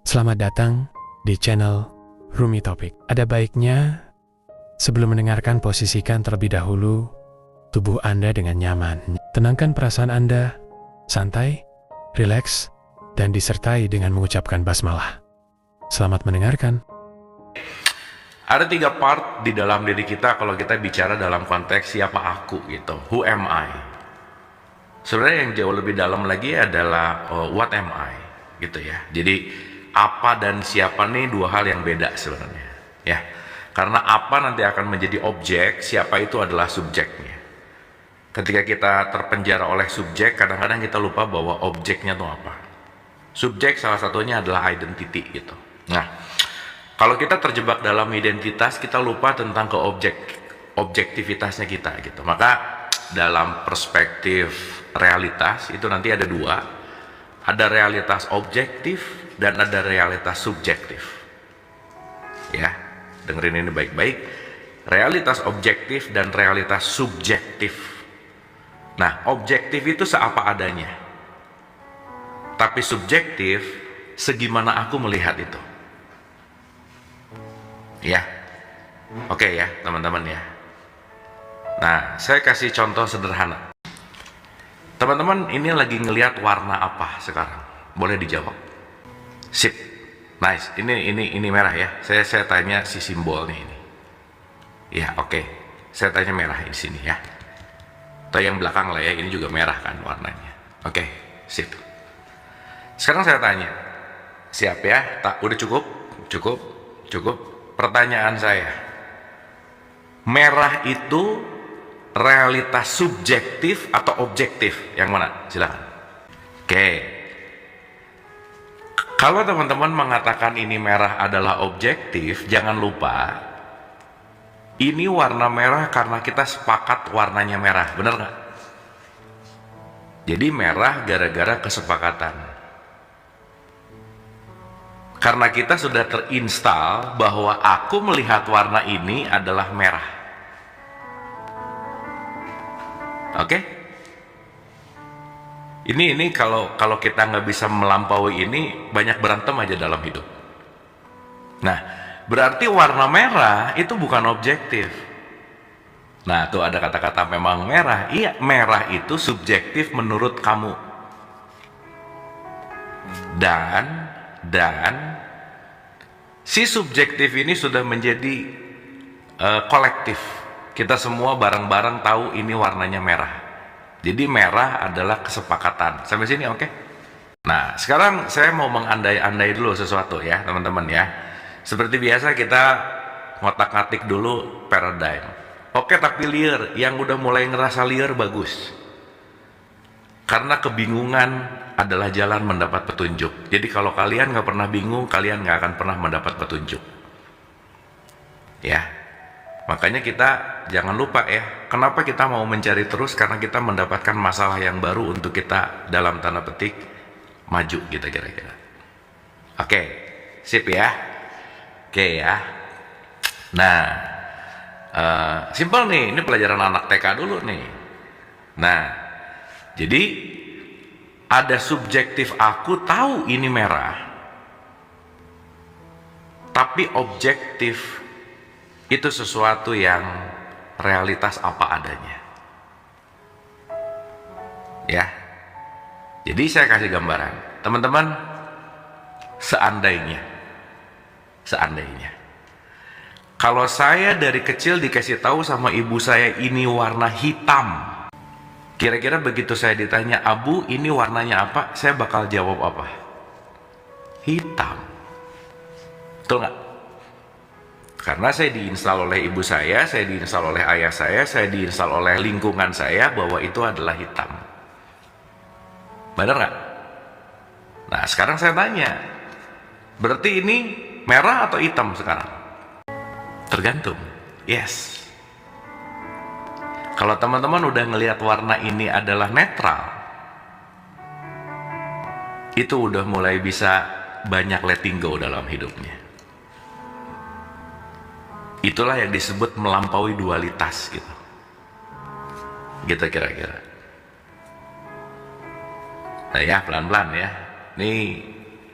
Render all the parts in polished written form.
Selamat datang di channel Rumi Topik. Ada baiknya sebelum mendengarkan, posisikan terlebih dahulu tubuh Anda dengan nyaman. Tenangkan perasaan Anda, santai, rileks, dan disertai dengan mengucapkan basmalah. Selamat mendengarkan. Ada 3 part di dalam diri kita kalau kita bicara dalam konteks siapa aku gitu. Who am I? Sebenarnya yang jauh lebih dalam lagi adalah what am I gitu ya. Jadi apa dan siapa nih dua hal yang beda sebenarnya ya. Karena apa nanti akan menjadi objek, siapa itu adalah subjeknya. Ketika kita terpenjara oleh subjek, kadang-kadang kita lupa bahwa objeknya itu apa. Subjek salah satunya adalah identity gitu. Nah, kalau kita terjebak dalam identitas, kita lupa tentang objektivitasnya kita gitu. Maka dalam perspektif realitas itu nanti ada dua. Ada realitas objektif dan ada realitas subjektif. Ya, dengerin ini baik-baik. Realitas objektif dan realitas subjektif. Nah, objektif itu seapa adanya. Tapi subjektif, segimana aku melihat itu. Ya, oke ya teman-teman ya. Nah, saya kasih contoh sederhana. Teman-teman ini lagi ngelihat warna apa sekarang? Boleh dijawab. Sip, nice. Ini merah ya. Saya tanya si simbolnya ini. Ya oke. Saya tanya merah di sini ya. Atau yang belakang lah ya. Ini juga merah kan warnanya. Oke, sip. Sekarang saya tanya. Siap ya? Udah cukup? Cukup. Pertanyaan saya, merah itu realitas subjektif atau objektif? Yang mana? Silakan. Oke. Kalau teman-teman mengatakan ini merah adalah objektif, jangan lupa ini warna merah karena kita sepakat warnanya merah, bener nggak? Jadi merah gara-gara kesepakatan. Karena kita sudah terinstal bahwa aku melihat warna ini adalah merah. Oke? Ini kalau kita nggak bisa melampaui ini, banyak berantem aja dalam hidup. Nah, berarti warna merah itu bukan objektif. Nah, tuh ada kata-kata memang merah. Iya, merah itu subjektif menurut kamu. Dan si subjektif ini sudah menjadi kolektif. Kita semua bareng-bareng tahu ini warnanya merah. Jadi merah adalah kesepakatan. Sampai sini oke? Nah, sekarang saya mau mengandai-andai dulu sesuatu ya teman-teman ya. Seperti biasa kita ngotak-ngatik dulu paradigm. Oke, tapi liar, yang udah mulai ngerasa liar bagus. Karena kebingungan adalah jalan mendapat petunjuk. Jadi kalau kalian nggak pernah bingung, kalian nggak akan pernah mendapat petunjuk. Ya, makanya kita jangan lupa ya, kenapa kita mau mencari terus? Karena kita mendapatkan masalah yang baru untuk kita dalam tanda petik maju gitu kira-kira. Oke, sip ya. Oke ya. Nah, simpel nih, ini pelajaran anak TK dulu nih. Nah, jadi ada subjektif aku tahu ini merah, tapi objektif itu sesuatu yang realitas apa adanya. Ya, jadi saya kasih gambaran, teman-teman. Seandainya, kalau saya dari kecil dikasih tahu sama ibu saya ini warna hitam. Kira-kira begitu saya ditanya, Abu ini warnanya apa? Saya bakal jawab apa? Hitam. Betul nggak? Karena saya diinstal oleh ibu saya diinstal oleh ayah saya diinstal oleh lingkungan saya bahwa itu adalah hitam. Benar nggak? Nah sekarang saya tanya, berarti ini merah atau hitam sekarang? Tergantung. Yes. Kalau teman-teman udah ngelihat warna ini adalah netral, itu udah mulai bisa banyak letting go dalam hidupnya. Itulah yang disebut melampaui dualitas gitu. Gitu kira-kira. Nah ya, pelan-pelan ya. Nih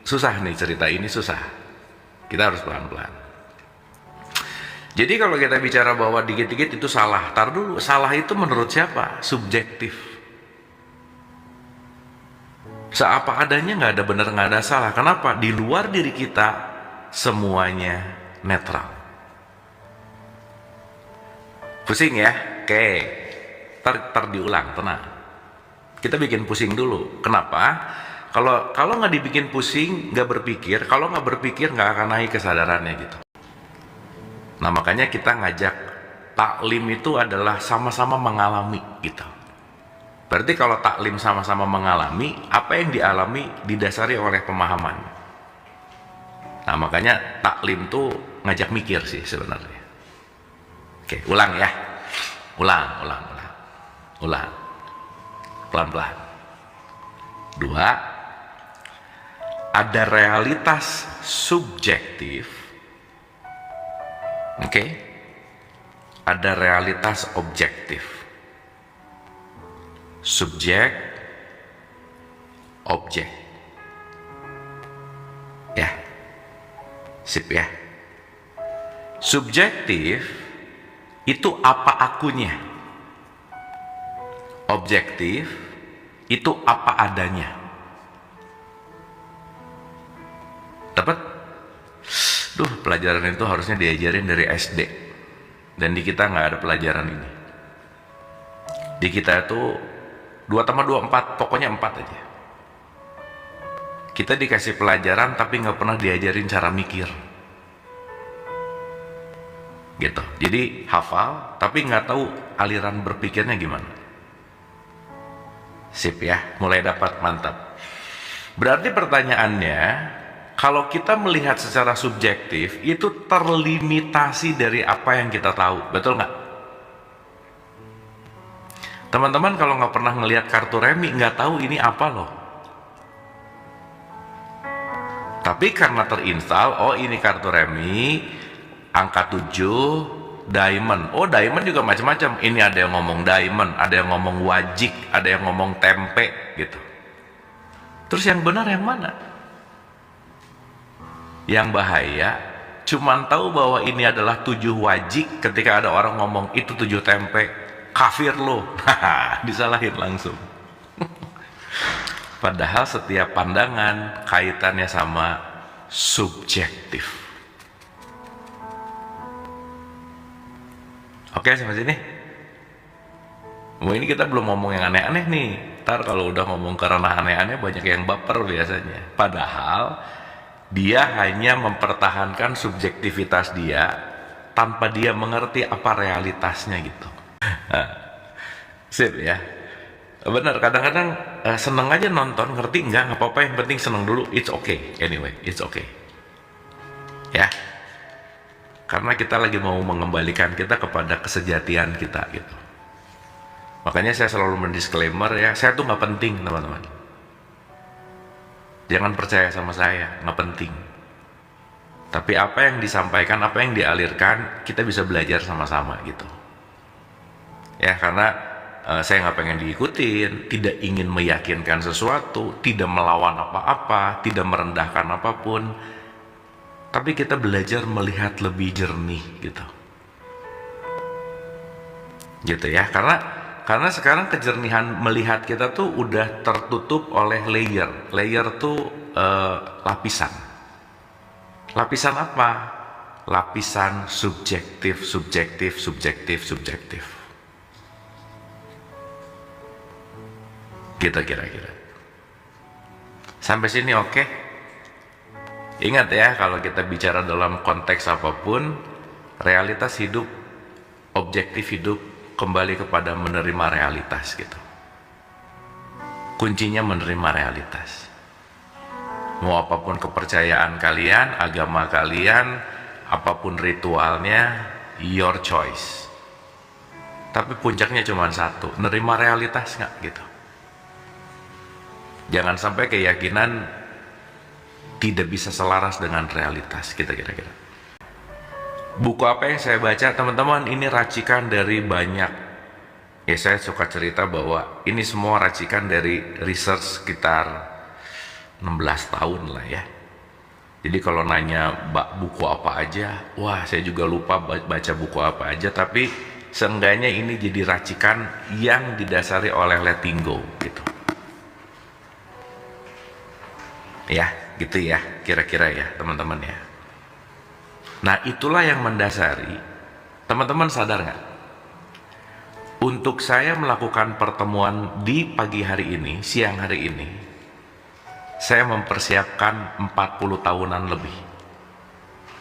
susah nih, cerita ini susah. Kita harus pelan-pelan. Jadi kalau kita bicara bahwa dikit-dikit itu salah, tar dulu, salah itu menurut siapa? Subjektif. Seapa adanya, nggak ada benar, nggak ada salah. Kenapa? Di luar diri kita semuanya netral. Pusing ya? Oke, tar diulang, tenang. Kita bikin pusing dulu. Kenapa? Kalau nggak dibikin pusing, nggak berpikir. Kalau nggak berpikir, nggak akan naik kesadarannya gitu. Nah makanya kita ngajak taklim itu adalah sama-sama mengalami gitu. Berarti kalau taklim sama-sama mengalami, apa yang dialami didasari oleh pemahaman. Nah makanya taklim tuh ngajak mikir sih sebenarnya. Oke, ulang ya. Ulang. Pelan-pelan. 2. Ada realitas subjektif. Oke. Ada realitas objektif. Subjek, objek. Ya. Sip ya. Subjektif itu apa akunya. Objektif itu apa adanya. Dapat? Pelajaran itu harusnya diajarin dari SD. Dan di kita nggak ada pelajaran ini. Di kita itu 2 tambah 2 4, pokoknya 4 aja. Kita dikasih pelajaran tapi nggak pernah diajarin cara mikir. Gitu. Jadi hafal tapi nggak tahu aliran berpikirnya gimana. Sip ya, mulai dapat, mantap. Berarti pertanyaannya, kalau kita melihat secara subjektif, itu terlimitasi dari apa yang kita tahu, betul nggak? Teman-teman kalau nggak pernah ngelihat kartu remi, nggak tahu ini apa loh. Tapi karena terinstall, oh ini kartu remi, angka 7, diamond. Oh diamond juga macam-macam. Ini ada yang ngomong diamond, ada yang ngomong wajik, ada yang ngomong tempe gitu. Terus yang benar yang mana? Yang bahaya cuman tahu bahwa ini adalah 7 wajik, ketika ada orang ngomong itu 7 tempe, kafir lo. Disalahin langsung. Padahal setiap pandangan kaitannya sama subjektif. Oke, sampai sini. Ini kita belum ngomong yang aneh-aneh nih. Ntar kalau udah ngomong ke ranah aneh-aneh banyak yang baper biasanya. Padahal dia hanya mempertahankan subjektivitas dia tanpa dia mengerti apa realitasnya gitu. Sip ya. Benar, kadang-kadang seneng aja nonton, ngerti nggak apa-apa, yang penting seneng dulu. It's okay, anyway, it's okay. Ya. Karena kita lagi mau mengembalikan kita kepada kesejatian kita gitu. Makanya saya selalu mendisklaimer ya, saya tuh nggak penting teman-teman. Jangan percaya sama saya, nggak penting. Tapi apa yang disampaikan, apa yang dialirkan, kita bisa belajar sama-sama gitu. Ya karena saya nggak pengen diikutin, tidak ingin meyakinkan sesuatu, tidak melawan apa-apa, tidak merendahkan apapun. Tapi kita belajar melihat lebih jernih gitu. Gitu ya, karena sekarang kejernihan melihat kita tuh udah tertutup oleh layer. Layer tuh lapisan. Lapisan apa? Lapisan subjektif. Gitu kira-kira. Sampai sini oke? Ingat ya, kalau kita bicara dalam konteks apapun, realitas hidup, objektif hidup, kembali kepada menerima realitas gitu. Kuncinya menerima realitas. Mau apapun kepercayaan kalian, agama kalian, apapun ritualnya, your choice. Tapi puncaknya cuma satu, menerima realitas nggak gitu. Jangan sampai keyakinan tidak bisa selaras dengan realitas kita kira-kira. Buku apa yang saya baca teman-teman, ini racikan dari banyak. Ya saya suka cerita bahwa ini semua racikan dari research sekitar 16 tahun lah ya. Jadi kalau nanya buku apa aja, wah saya juga lupa baca buku apa aja, tapi seenggaknya ini jadi racikan yang didasari oleh letting go gitu. Ya, gitu ya, kira-kira ya teman-teman ya. Nah itulah yang mendasari, teman-teman sadar nggak? Untuk saya melakukan pertemuan di pagi hari ini, siang hari ini, saya mempersiapkan 40 tahunan lebih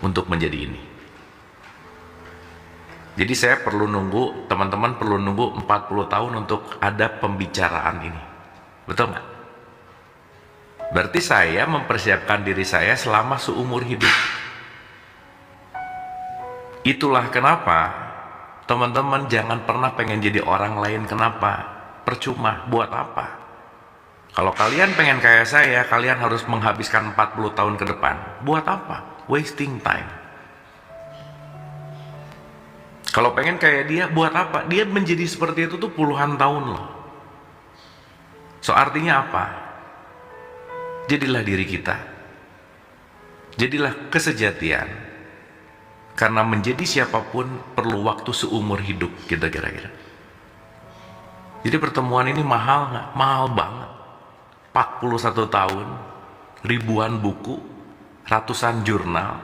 untuk menjadi ini. Jadi saya perlu nunggu, teman-teman perlu nunggu 40 tahun untuk ada pembicaraan ini. Betul nggak? Berarti saya mempersiapkan diri saya selama seumur hidup. Itulah kenapa teman-teman jangan pernah pengen jadi orang lain. Kenapa? Percuma, buat apa? Kalau kalian pengen kayak saya, kalian harus menghabiskan 40 tahun ke depan. Buat apa? Wasting time. Kalau pengen kayak dia, buat apa? Dia menjadi seperti itu tuh puluhan tahun loh. So artinya apa? Jadilah diri kita. Jadilah kesejatian. Karena menjadi siapapun perlu waktu seumur hidup kita kira-kira. Jadi pertemuan ini mahal nggak? Mahal banget. 41 tahun, ribuan buku, ratusan jurnal,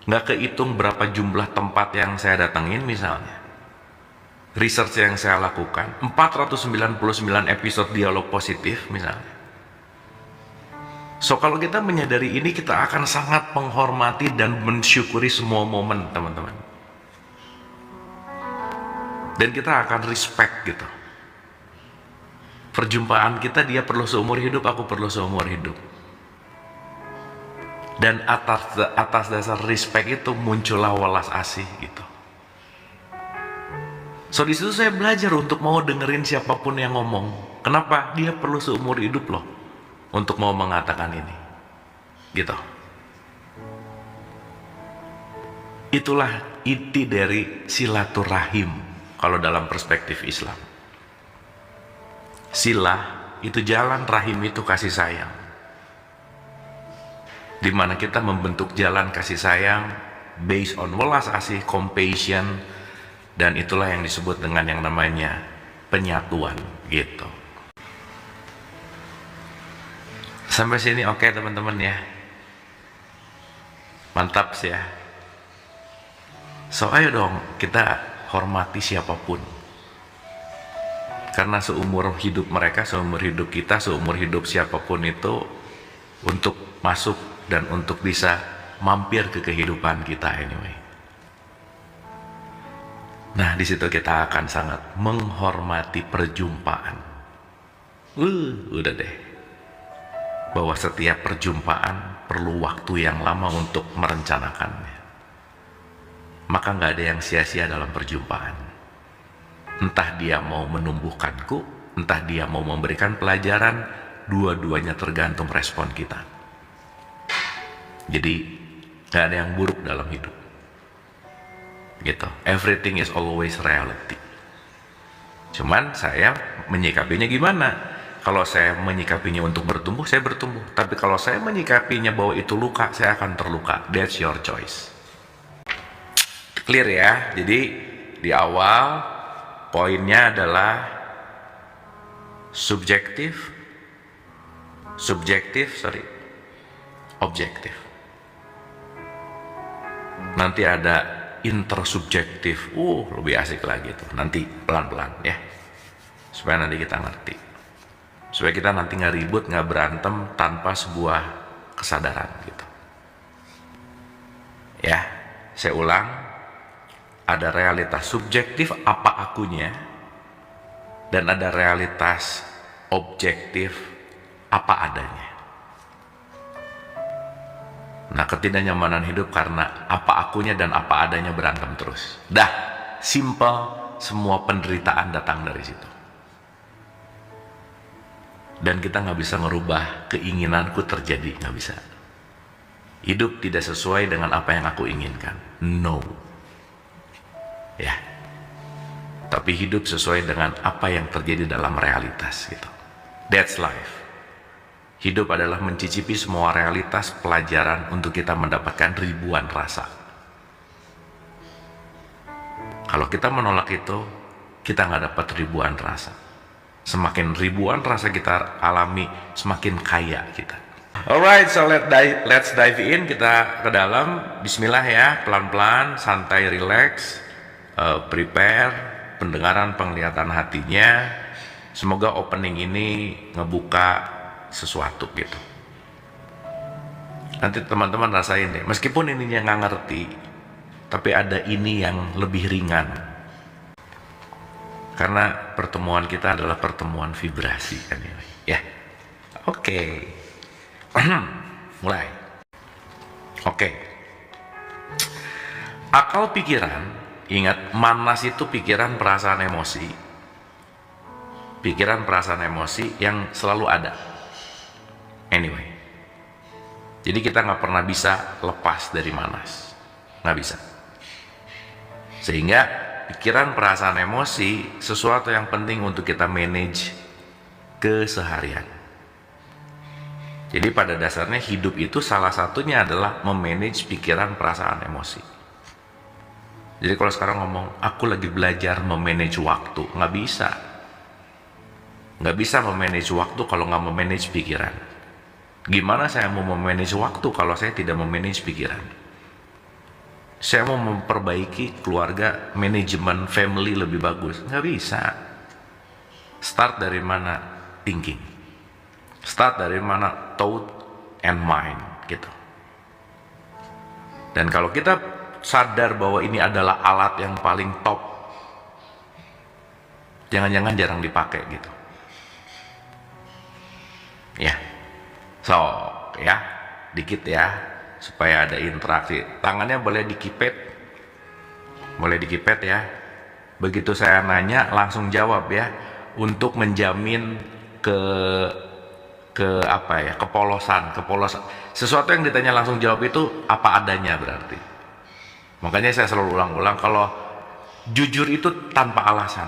nggak kehitung berapa jumlah tempat yang saya datengin misalnya. Research yang saya lakukan, 499 episode dialog positif misalnya. So kalau kita menyadari ini, kita akan sangat menghormati dan mensyukuri semua momen teman-teman. Dan kita akan respect gitu. Perjumpaan kita, dia perlu seumur hidup, aku perlu seumur hidup. Dan atas dasar respect itu muncullah welas asih gitu. So disitu saya belajar untuk mau dengerin siapapun yang ngomong. Kenapa? Dia perlu seumur hidup loh untuk mau mengatakan ini gitu. Itulah inti dari silaturahim kalau dalam perspektif Islam. Silah itu jalan, rahim itu kasih sayang, dimana kita membentuk jalan kasih sayang based on welas asih, compassion, dan itulah yang disebut dengan yang namanya penyatuan gitu. Sampai sini oke teman-teman ya, mantap sih ya. So ayo dong kita hormati siapapun, karena seumur hidup mereka, seumur hidup kita, seumur hidup siapapun itu untuk masuk dan untuk bisa mampir ke kehidupan kita anyway. Nah di situ kita akan sangat menghormati perjumpaan. Udah deh, bahwa setiap perjumpaan perlu waktu yang lama untuk merencanakannya. Maka nggak ada yang sia-sia dalam perjumpaan. Entah dia mau menumbuhkanku, entah dia mau memberikan pelajaran, dua-duanya tergantung respon kita. Jadi nggak ada yang buruk dalam hidup gitu. Everything is always reality. Cuman saya menyikapinya gimana? Kalau saya menyikapinya untuk bertumbuh, saya bertumbuh. Tapi kalau saya menyikapinya bahwa itu luka, saya akan terluka. That's your choice. Clear ya? Jadi di awal poinnya adalah objektif. Nanti ada intersubjektif. Lebih asik lagi tuh. Nanti pelan-pelan ya. Supaya nanti kita ngerti. Supaya kita nanti nggak ribut, nggak berantem tanpa sebuah kesadaran gitu. Ya, saya ulang, ada realitas subjektif apa akunya, dan ada realitas objektif apa adanya. Nah, ketidaknyamanan hidup karena apa akunya dan apa adanya berantem terus. Dah, simple, semua penderitaan datang dari situ. Dan kita nggak bisa ngerubah keinginanku terjadi, nggak bisa. Hidup tidak sesuai dengan apa yang aku inginkan, no. Ya, tapi hidup sesuai dengan apa yang terjadi dalam realitas gitu. That's life. Hidup adalah mencicipi semua realitas pelajaran untuk kita mendapatkan ribuan rasa. Kalau kita menolak itu, kita nggak dapat ribuan rasa. Semakin ribuan rasa kita alami, semakin kaya kita. Alright, so let's dive in. Kita ke dalam. Bismillah ya, pelan-pelan, santai, relax, prepare pendengaran, penglihatan hatinya. Semoga opening ini ngebuka sesuatu gitu. Nanti teman-teman rasain deh, meskipun ininya nggak ngerti, tapi ada ini yang lebih ringan. Karena pertemuan kita adalah pertemuan vibrasi kan ini. Ya, oke. Mulai. Oke. Akal pikiran, ingat manas itu pikiran, perasaan, emosi. Pikiran, perasaan, emosi yang selalu ada. Anyway, jadi kita nggak pernah bisa lepas dari manas, nggak bisa. Sehingga pikiran, perasaan, emosi sesuatu yang penting untuk kita manage keseharian. Jadi pada dasarnya hidup itu salah satunya adalah memanage pikiran, perasaan, emosi. Jadi kalau sekarang ngomong, aku lagi belajar memanage waktu, nggak bisa. Nggak bisa memanage waktu kalau nggak memanage pikiran. Gimana saya mau memanage waktu kalau saya tidak memanage pikiran? Saya mau memperbaiki keluarga, manajemen family lebih bagus, nggak bisa. Start dari mana? Thinking. Start dari mana? Thought and mind gitu. Dan kalau kita sadar bahwa ini adalah alat yang paling top, jangan-jangan jarang dipakai gitu. Ya. So, ya, dikit ya, supaya ada interaksi. Tangannya boleh dikipet, ya. Begitu saya nanya, langsung jawab ya, untuk menjamin kepolosan. Sesuatu yang ditanya langsung jawab itu apa adanya berarti. Makanya saya selalu ulang-ulang, kalau jujur itu tanpa alasan.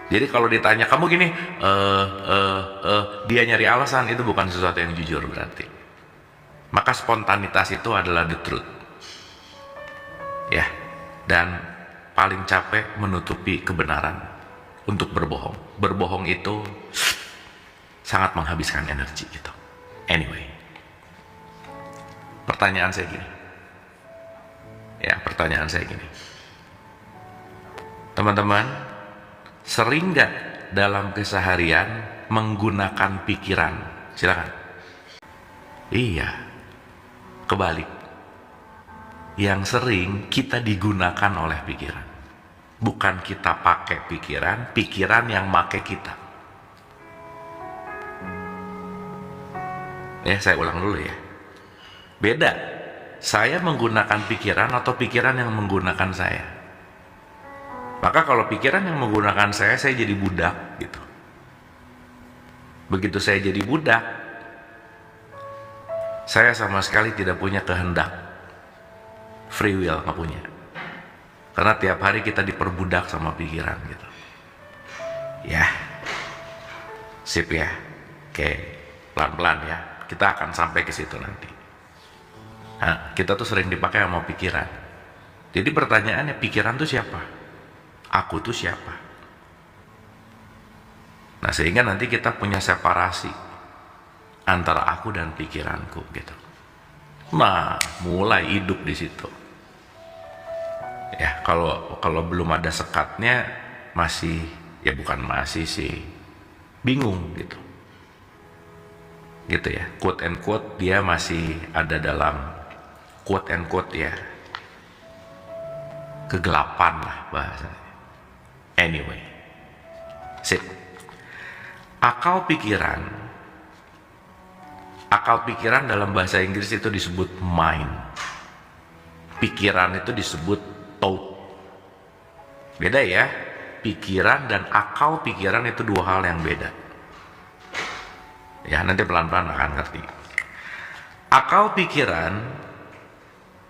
Jadi kalau ditanya kamu gini, dia nyari alasan, itu bukan sesuatu yang jujur berarti. Maka spontanitas itu adalah the truth. Ya, dan paling capek menutupi kebenaran untuk berbohong. Berbohong itu sangat menghabiskan energi gitu. Anyway, pertanyaan saya gini. Teman-teman, sering nggak dalam keseharian menggunakan pikiran? Silakan. Iya, kebalik. Yang sering kita digunakan oleh pikiran. Bukan kita pakai pikiran, pikiran yang make kita. Ya, saya ulang dulu ya. Beda. Saya menggunakan pikiran atau pikiran yang menggunakan saya. Maka kalau pikiran yang menggunakan saya jadi budak gitu. Begitu saya jadi budak, saya sama sekali tidak punya kehendak. Free will nggak punya. Karena tiap hari kita diperbudak sama pikiran gitu. Ya. Sip ya. Oke, pelan-pelan ya. Kita akan sampai ke situ nanti. Nah, kita tuh sering dipakai sama pikiran. Jadi pertanyaannya, pikiran tuh siapa? Aku tuh siapa? Nah, sehingga nanti kita punya separasi antara aku dan pikiranku gitu. Nah, mulai hidup di situ. Ya, kalau belum ada sekatnya masih, ya bukan masih sih, bingung gitu. Gitu ya. Quote and quote dia masih ada dalam quote and quote ya. Kegelapan lah bahasanya. Anyway, sip. Akal pikiran dalam bahasa Inggris itu disebut mind. Pikiran itu disebut thought. Beda ya. Pikiran dan akal pikiran itu dua hal yang beda. Ya, nanti pelan-pelan akan ngerti. Akal pikiran,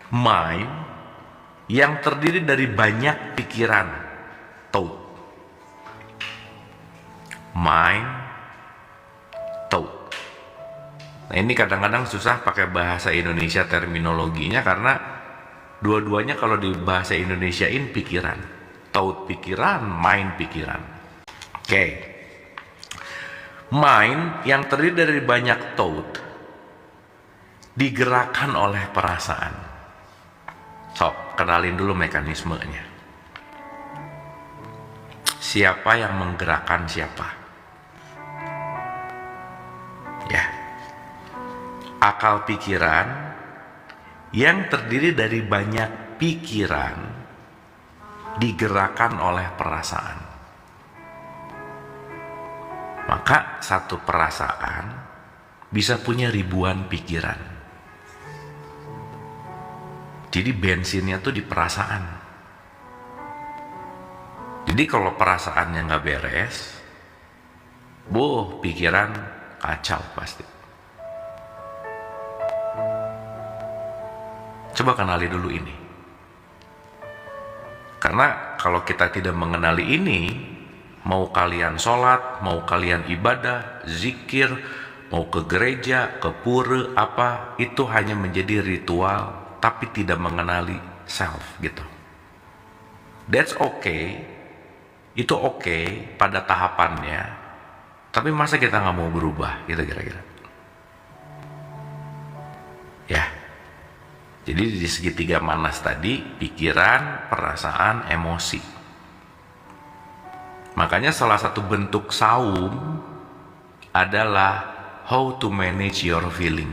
mind, yang terdiri dari banyak pikiran, thought. Mind, thought. Nah ini kadang-kadang susah pakai bahasa Indonesia terminologinya karena dua-duanya kalau di bahasa Indonesiain pikiran. Thought pikiran, mind pikiran. Oke. Mind yang terdiri dari banyak thought digerakkan oleh perasaan. Sok, kenalin dulu mekanismenya. Siapa yang menggerakkan siapa? Ya. Akal pikiran yang terdiri dari banyak pikiran digerakkan oleh perasaan. Maka satu perasaan bisa punya ribuan pikiran. Jadi bensinnya tuh di perasaan. Jadi kalau perasaannya nggak beres, pikiran kacau pasti. Coba kenali dulu ini. Karena kalau kita tidak mengenali ini, mau kalian sholat, mau kalian ibadah, zikir, mau ke gereja, ke pura, apa, itu hanya menjadi ritual, tapi tidak mengenali self gitu. That's okay, itu okay pada tahapannya, tapi masa kita nggak mau berubah gitu kira-kira. Ya. Jadi di segitiga manas tadi, pikiran, perasaan, emosi. Makanya salah satu bentuk saum adalah how to manage your feeling.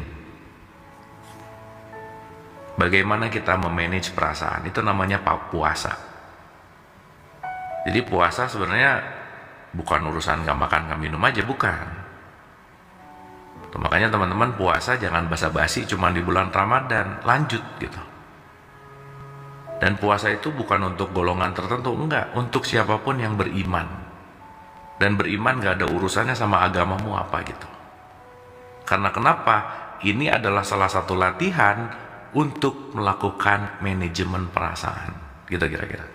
Bagaimana kita memanage perasaan, itu namanya puasa. Jadi puasa sebenarnya bukan urusan gak makan gak minum aja, bukan. Makanya teman-teman puasa jangan basa-basi cuma di bulan Ramadan, lanjut gitu. Dan puasa itu bukan untuk golongan tertentu, enggak, untuk siapapun yang beriman. Dan beriman gak ada urusannya sama agamamu apa gitu. Karena kenapa? Ini adalah salah satu latihan untuk melakukan manajemen perasaan, gitu kira-kira.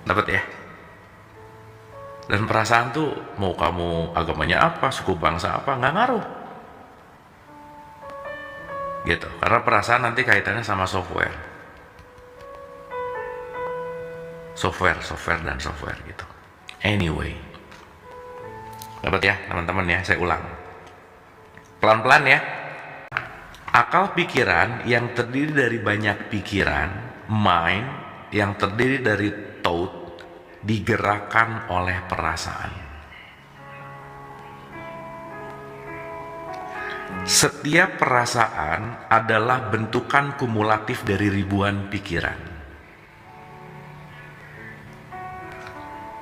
Dapat ya? Dan perasaan tuh mau kamu agamanya apa, suku bangsa apa, nggak ngaruh. Gitu. Karena perasaan nanti kaitannya sama software. Software dan software gitu. Anyway. Dapat ya teman-teman ya, saya ulang. Pelan-pelan ya. Akal pikiran yang terdiri dari banyak pikiran, mind yang terdiri dari thought, digerakkan oleh perasaan. Setiap perasaan adalah bentukan kumulatif dari ribuan pikiran.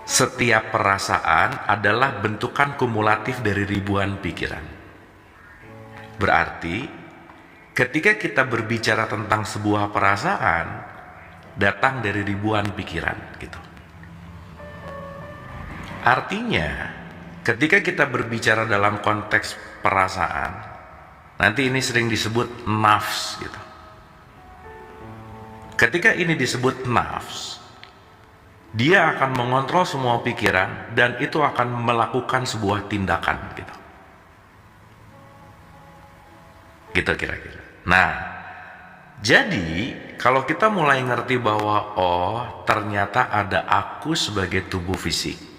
Setiap perasaan adalah bentukan kumulatif dari ribuan pikiran. Berarti, ketika kita berbicara tentang sebuah perasaan, datang dari ribuan pikiran gitu. Artinya, ketika kita berbicara dalam konteks perasaan, nanti ini sering disebut nafs gitu. Ketika ini disebut nafs, dia akan mengontrol semua pikiran dan itu akan melakukan sebuah tindakan gitu. Gitu kira-kira. Nah, jadi kalau kita mulai ngerti bahwa ternyata ada aku sebagai tubuh fisik.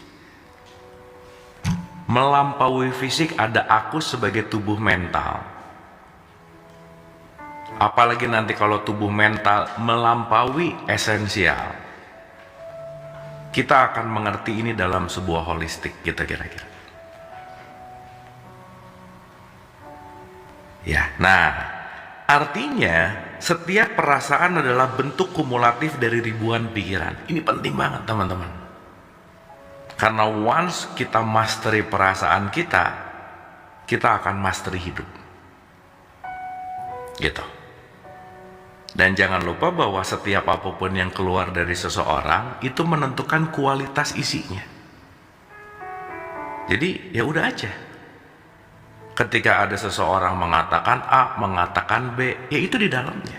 Melampaui fisik ada aku sebagai tubuh mental. Apalagi nanti kalau tubuh mental melampaui esensial. Kita akan mengerti ini dalam sebuah holistik gitu kira-kira. Ya, nah artinya setiap perasaan adalah bentuk kumulatif dari ribuan pikiran. Ini penting banget teman-teman. Karena once kita mastery perasaan kita akan mastery hidup. Gitu. Dan jangan lupa bahwa setiap apapun yang keluar dari seseorang itu menentukan kualitas isinya. Jadi ya udah aja. Ketika ada seseorang mengatakan A, mengatakan B, ya itu di dalamnya.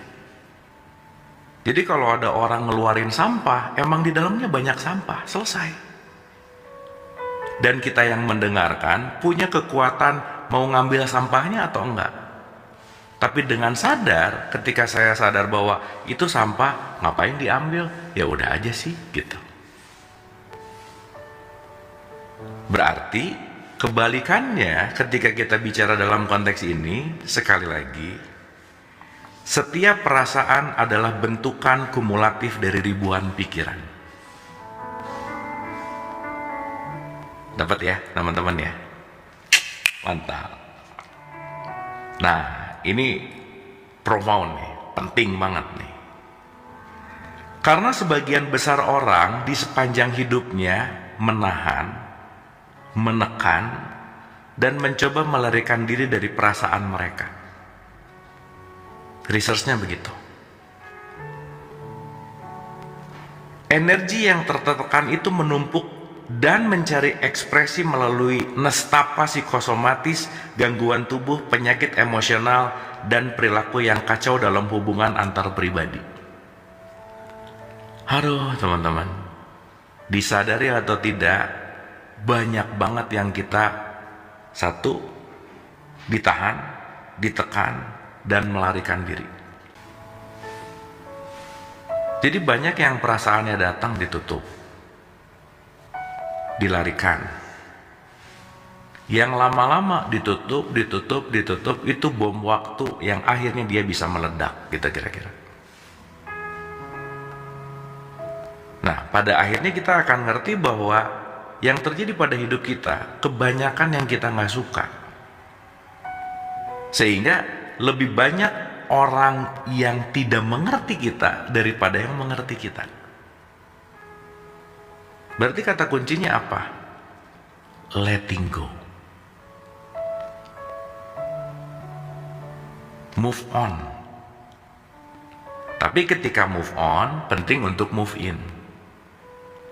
Jadi kalau ada orang ngeluarin sampah, emang di dalamnya banyak sampah, selesai. dan kita yang mendengarkan punya kekuatan mau ngambil sampahnya atau enggak. Tapi dengan sadar, ketika saya sadar bahwa itu sampah, ngapain diambil? Ya udah aja sih, gitu. Berarti kebalikannya ketika kita bicara dalam konteks ini, sekali lagi, setiap perasaan adalah bentukan kumulatif dari ribuan pikiran. Dapat ya teman-teman ya? Mantap. Nah, ini profound nih, penting banget nih. Karena sebagian besar orang di sepanjang hidupnya menahan, menekan, dan mencoba melarikan diri dari perasaan mereka. Researchnya begitu. Energi yang tertekan itu menumpuk dan mencari ekspresi melalui nestapa psikosomatis, gangguan tubuh, penyakit emosional, dan perilaku yang kacau dalam hubungan antar pribadi. Aduh teman-teman, disadari atau tidak, banyak banget yang kita satu, ditahan, ditekan, dan melarikan diri. Jadi banyak yang perasaannya datang ditutup, dilarikan. Yang lama-lama ditutup, itu bom waktu yang akhirnya dia bisa meledak, gitu kira-kira. Nah, pada akhirnya kita akan ngerti bahwa yang terjadi pada hidup kita, kebanyakan yang kita nggak suka. Sehingga lebih banyak orang yang tidak mengerti kita daripada yang mengerti kita. Berarti kata kuncinya apa? Letting go. Move on. Tapi ketika move on, penting untuk move in.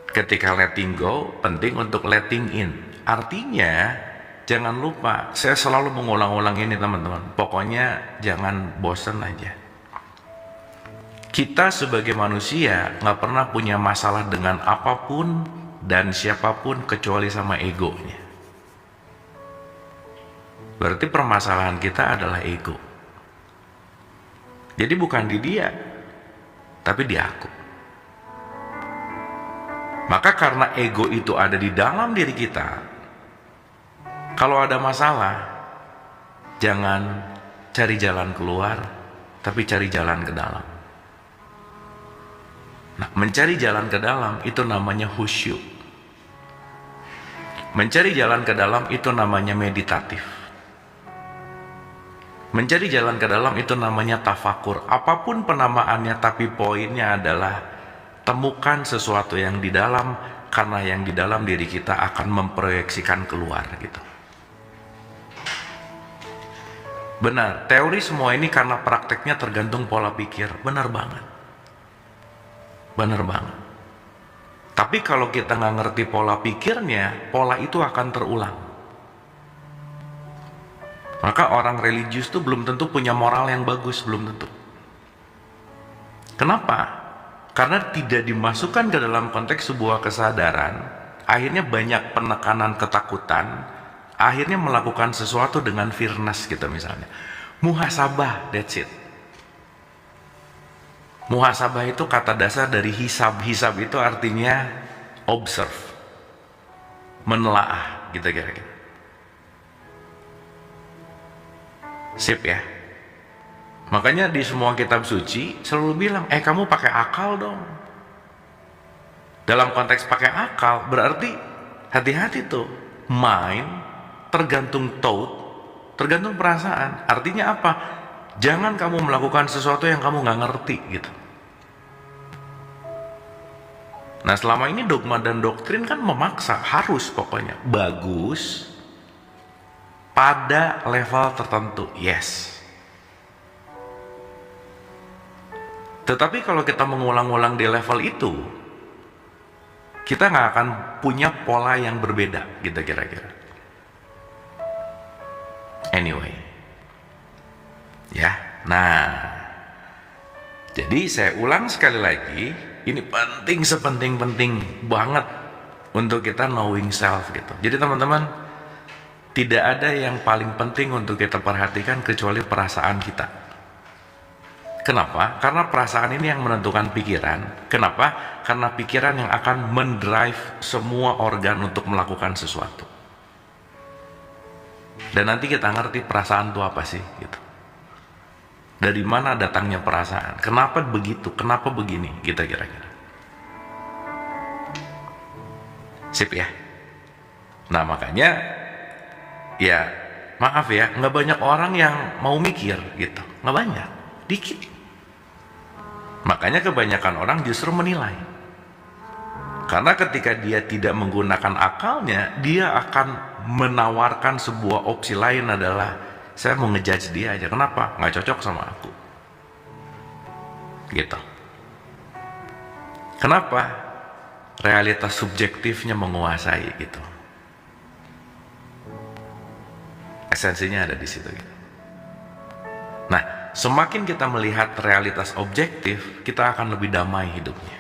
Ketika letting go, penting untuk letting in. Artinya, jangan lupa, saya selalu mengulang-ulang ini teman-teman. Pokoknya jangan bosan aja. Kita sebagai manusia nggak pernah punya masalah dengan apapun dan siapapun kecuali sama egonya. Berarti permasalahan kita adalah ego. Jadi bukan di dia, tapi di aku. Maka karena ego itu ada di dalam diri kita, kalau ada masalah, jangan cari jalan keluar, tapi cari jalan ke dalam. Nah, mencari jalan ke dalam itu namanya khusyuk. Mencari jalan ke dalam itu namanya meditatif. Mencari jalan ke dalam itu namanya tafakur. Apapun penamaannya, tapi poinnya adalah temukan sesuatu yang di dalam, karena yang di dalam diri kita akan memproyeksikan keluar gitu. Benar, teori semua ini karena prakteknya tergantung pola pikir. Benar banget. Benar banget. Tapi kalau kita nggak ngerti pola pikirnya, pola itu akan terulang. Maka orang religius tuh belum tentu punya moral yang bagus, belum tentu. Kenapa? Karena tidak dimasukkan ke dalam konteks sebuah kesadaran, akhirnya banyak penekanan ketakutan, akhirnya melakukan sesuatu dengan fearness gitu misalnya. Muhasabah, that's it. Muhasabah itu kata dasar dari hisab. Hisab itu artinya observe, menelaah gitu kira-kira. Sip ya. Makanya di semua kitab suci selalu bilang, kamu pakai akal dong. Dalam konteks pakai akal berarti hati-hati tuh. Mind tergantung thought, tergantung perasaan. Artinya apa? Jangan kamu melakukan sesuatu yang kamu nggak ngerti gitu. Nah, selama ini dogma dan doktrin kan memaksa, harus pokoknya bagus pada level tertentu, yes. Tetapi kalau kita mengulang-ulang di level itu, kita nggak akan punya pola yang berbeda gitu kira-kira. Anyway, ya. Nah, jadi saya ulang sekali lagi, ini penting, sepenting-penting banget untuk kita knowing self gitu. Jadi teman-teman, tidak ada yang paling penting untuk kita perhatikan kecuali perasaan kita. Kenapa? Karena perasaan ini yang menentukan pikiran. Kenapa? Karena pikiran yang akan mendrive semua organ untuk melakukan sesuatu. Dan nanti kita ngerti perasaan itu apa sih gitu. Dari mana datangnya perasaan? Kenapa begitu? Kenapa begini? Gitu kira-kira. Sip ya. Nah makanya ya maaf ya, nggak banyak orang yang mau mikir gitu, nggak banyak, dikit. Makanya kebanyakan orang justru menilai. Karena ketika dia tidak menggunakan akalnya, dia akan menawarkan sebuah opsi lain adalah saya mau ngejudge dia aja, kenapa? Nggak cocok sama aku. Gitu. Kenapa? Realitas subjektifnya menguasai gitu. Esensinya ada di situ gitu. Nah, semakin kita melihat realitas objektif, kita akan lebih damai hidupnya.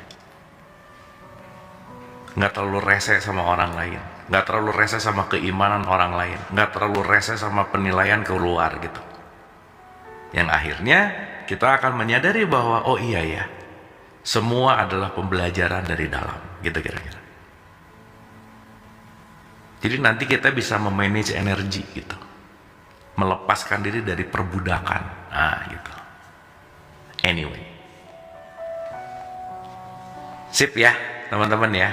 Nggak terlalu rese sama orang lain, nggak terlalu rese sama keimanan orang lain, nggak terlalu rese sama penilaian keluar gitu. Yang akhirnya kita akan menyadari bahwa oh iya ya, semua adalah pembelajaran dari dalam, gitu kira-kira. Jadi nanti kita bisa memanage energi gitu, melepaskan diri dari perbudakan, nah gitu. Anyway, sip ya teman-teman ya.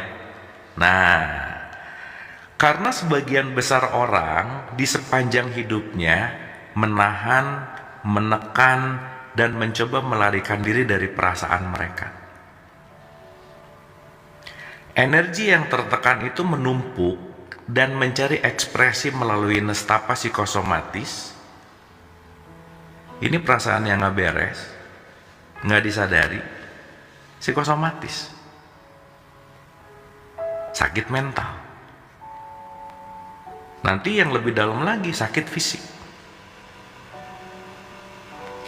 Nah, karena sebagian besar orang di sepanjang hidupnya menahan, menekan, dan mencoba melarikan diri dari perasaan mereka. Energi yang tertekan itu menumpuk dan mencari ekspresi melalui nestapa psikosomatis. Ini perasaan yang gak beres, gak disadari, psikosomatis. Sakit mental. Nanti yang lebih dalam lagi sakit fisik.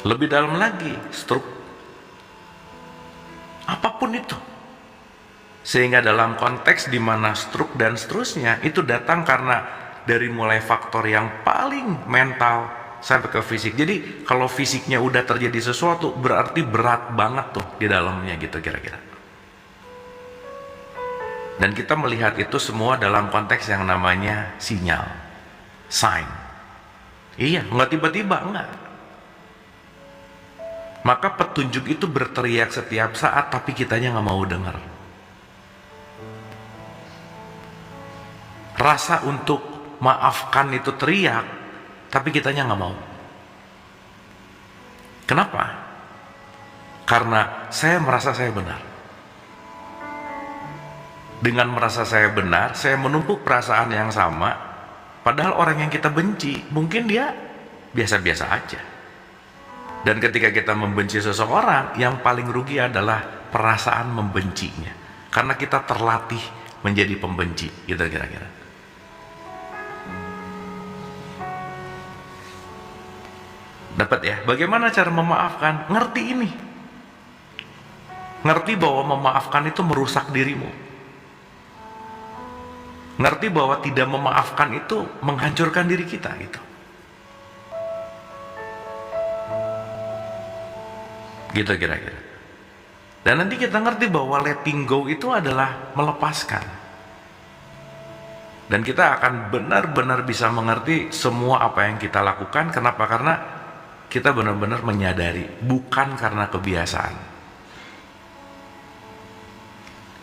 Lebih dalam lagi stroke. Apapun itu. Sehingga dalam konteks di mana stroke dan seterusnya itu datang karena dari mulai faktor yang paling mental sampai ke fisik. Jadi kalau fisiknya udah terjadi sesuatu berarti berat banget tuh di dalamnya gitu kira-kira. Dan kita melihat itu semua dalam konteks yang namanya sinyal, sign. Iya, nggak tiba-tiba, enggak. Maka petunjuk itu berteriak setiap saat, tapi kitanya nggak mau dengar. Rasa untuk maafkan itu teriak, tapi kitanya nggak mau. Kenapa? Karena saya merasa saya benar. Dengan merasa saya benar, saya menumpuk perasaan yang sama, padahal orang yang kita benci, mungkin dia biasa-biasa aja. Dan ketika kita membenci seseorang, yang paling rugi adalah perasaan membencinya. Karena kita terlatih menjadi pembenci, gitu kira-kira. Dapat ya? Bagaimana cara memaafkan? Ngerti ini. Ngerti bahwa memaafkan itu merusak dirimu. Ngerti bahwa tidak memaafkan itu menghancurkan diri kita gitu. Gitu kira-kira. Dan nanti kita ngerti bahwa letting go itu adalah melepaskan. Dan kita akan benar-benar bisa mengerti semua apa yang kita lakukan. Kenapa? Karena kita benar-benar menyadari, bukan karena kebiasaan.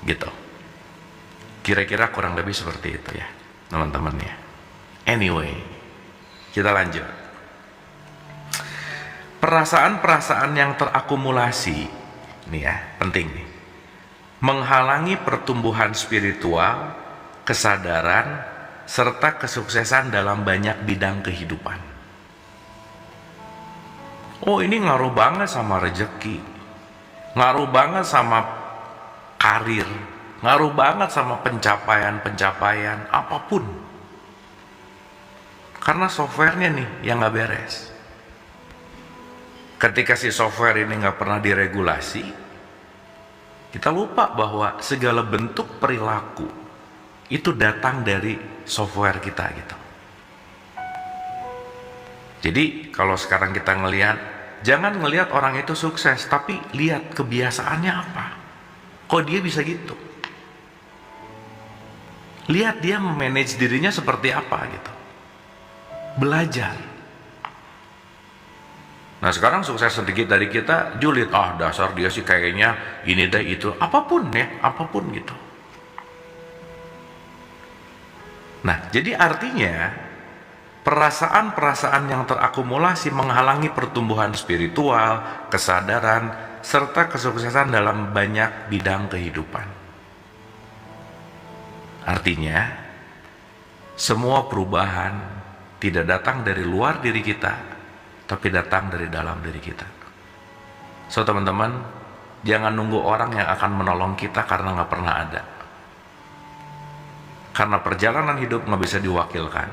Gitu. Kira-kira kurang lebih seperti itu ya teman-teman ya. Anyway, kita lanjut. Perasaan-perasaan yang terakumulasi, nih ya, penting nih, menghalangi pertumbuhan spiritual, kesadaran, serta kesuksesan dalam banyak bidang kehidupan. Oh, ini ngaruh banget sama rezeki, ngaruh banget sama karir, ngaruh banget sama pencapaian-pencapaian apapun. Karena softwarenya nih yang gak beres. Ketika si software ini gak pernah diregulasi, kita lupa bahwa segala bentuk perilaku itu datang dari software kita gitu. Jadi kalau sekarang kita ngelihat, jangan ngelihat orang itu sukses, tapi lihat kebiasaannya apa. Kok dia bisa gitu? Lihat dia memanage dirinya seperti apa gitu. Belajar. Nah sekarang sukses sedikit dari kita, julid, dasar dia sih kayaknya ini deh itu, apapun ya, apapun gitu. Nah jadi artinya perasaan-perasaan yang terakumulasi menghalangi pertumbuhan spiritual, kesadaran, serta kesuksesan dalam banyak bidang kehidupan. Artinya, semua perubahan tidak datang dari luar diri kita, tapi datang dari dalam diri kita. So teman-teman, jangan nunggu orang yang akan menolong kita karena nggak pernah ada. Karena perjalanan hidup nggak bisa diwakilkan.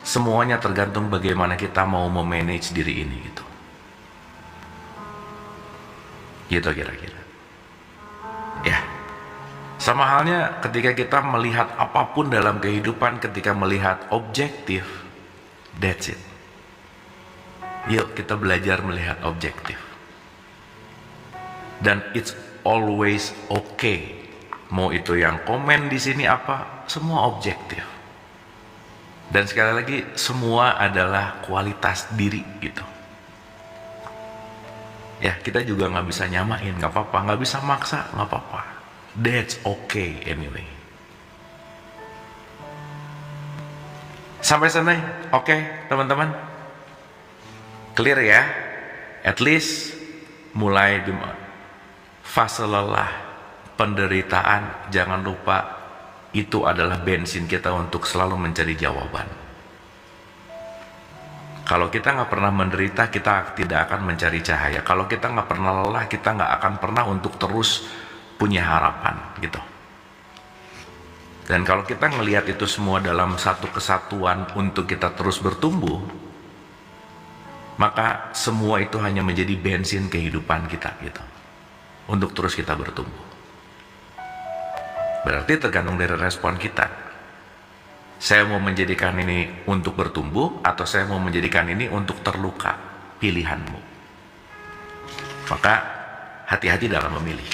Semuanya tergantung bagaimana kita mau memanage diri ini gitu. Gitu kira-kira. Ya. Sama halnya ketika kita melihat apapun dalam kehidupan, ketika melihat objektif, that's it. Yuk kita belajar melihat objektif. Dan it's always okay. Mau itu yang komen di sini apa, semua objektif. Dan sekali lagi, semua adalah kualitas diri gitu. Ya, kita juga nggak bisa nyamain, nggak apa-apa, nggak bisa maksa, nggak apa-apa. That's okay anyway. Sampai sana, oke teman-teman? Clear ya? At least mulai di fase lelah, penderitaan, jangan lupa itu adalah bensin kita untuk selalu mencari jawaban. Kalau kita nggak pernah menderita, kita tidak akan mencari cahaya. Kalau kita nggak pernah lelah, kita nggak akan pernah untuk terus punya harapan gitu. Dan kalau kita ngelihat itu semua dalam satu kesatuan untuk kita terus bertumbuh, maka semua itu hanya menjadi bensin kehidupan kita gitu, untuk terus kita bertumbuh. Berarti tergantung dari respon kita. Saya mau menjadikan ini untuk bertumbuh, atau saya mau menjadikan ini untuk terluka. Pilihanmu. Maka hati-hati dalam memilih.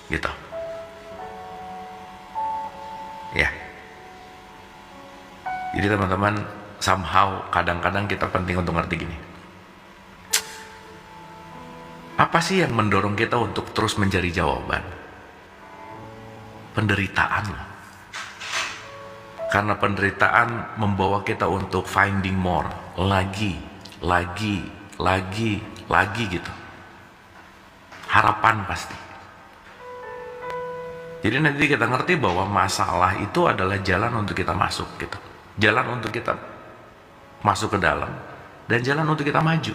Gitu. Ya. Jadi teman-teman, somehow kadang-kadang kita penting untuk ngerti gini. Apa sih yang mendorong kita untuk terus mencari jawaban? Penderitaan loh. Karena penderitaan membawa kita untuk finding more, lagi gitu. Harapan pasti. Jadi nanti kita ngerti bahwa masalah itu adalah jalan untuk kita masuk gitu. Jalan untuk kita masuk ke dalam, dan jalan untuk kita maju.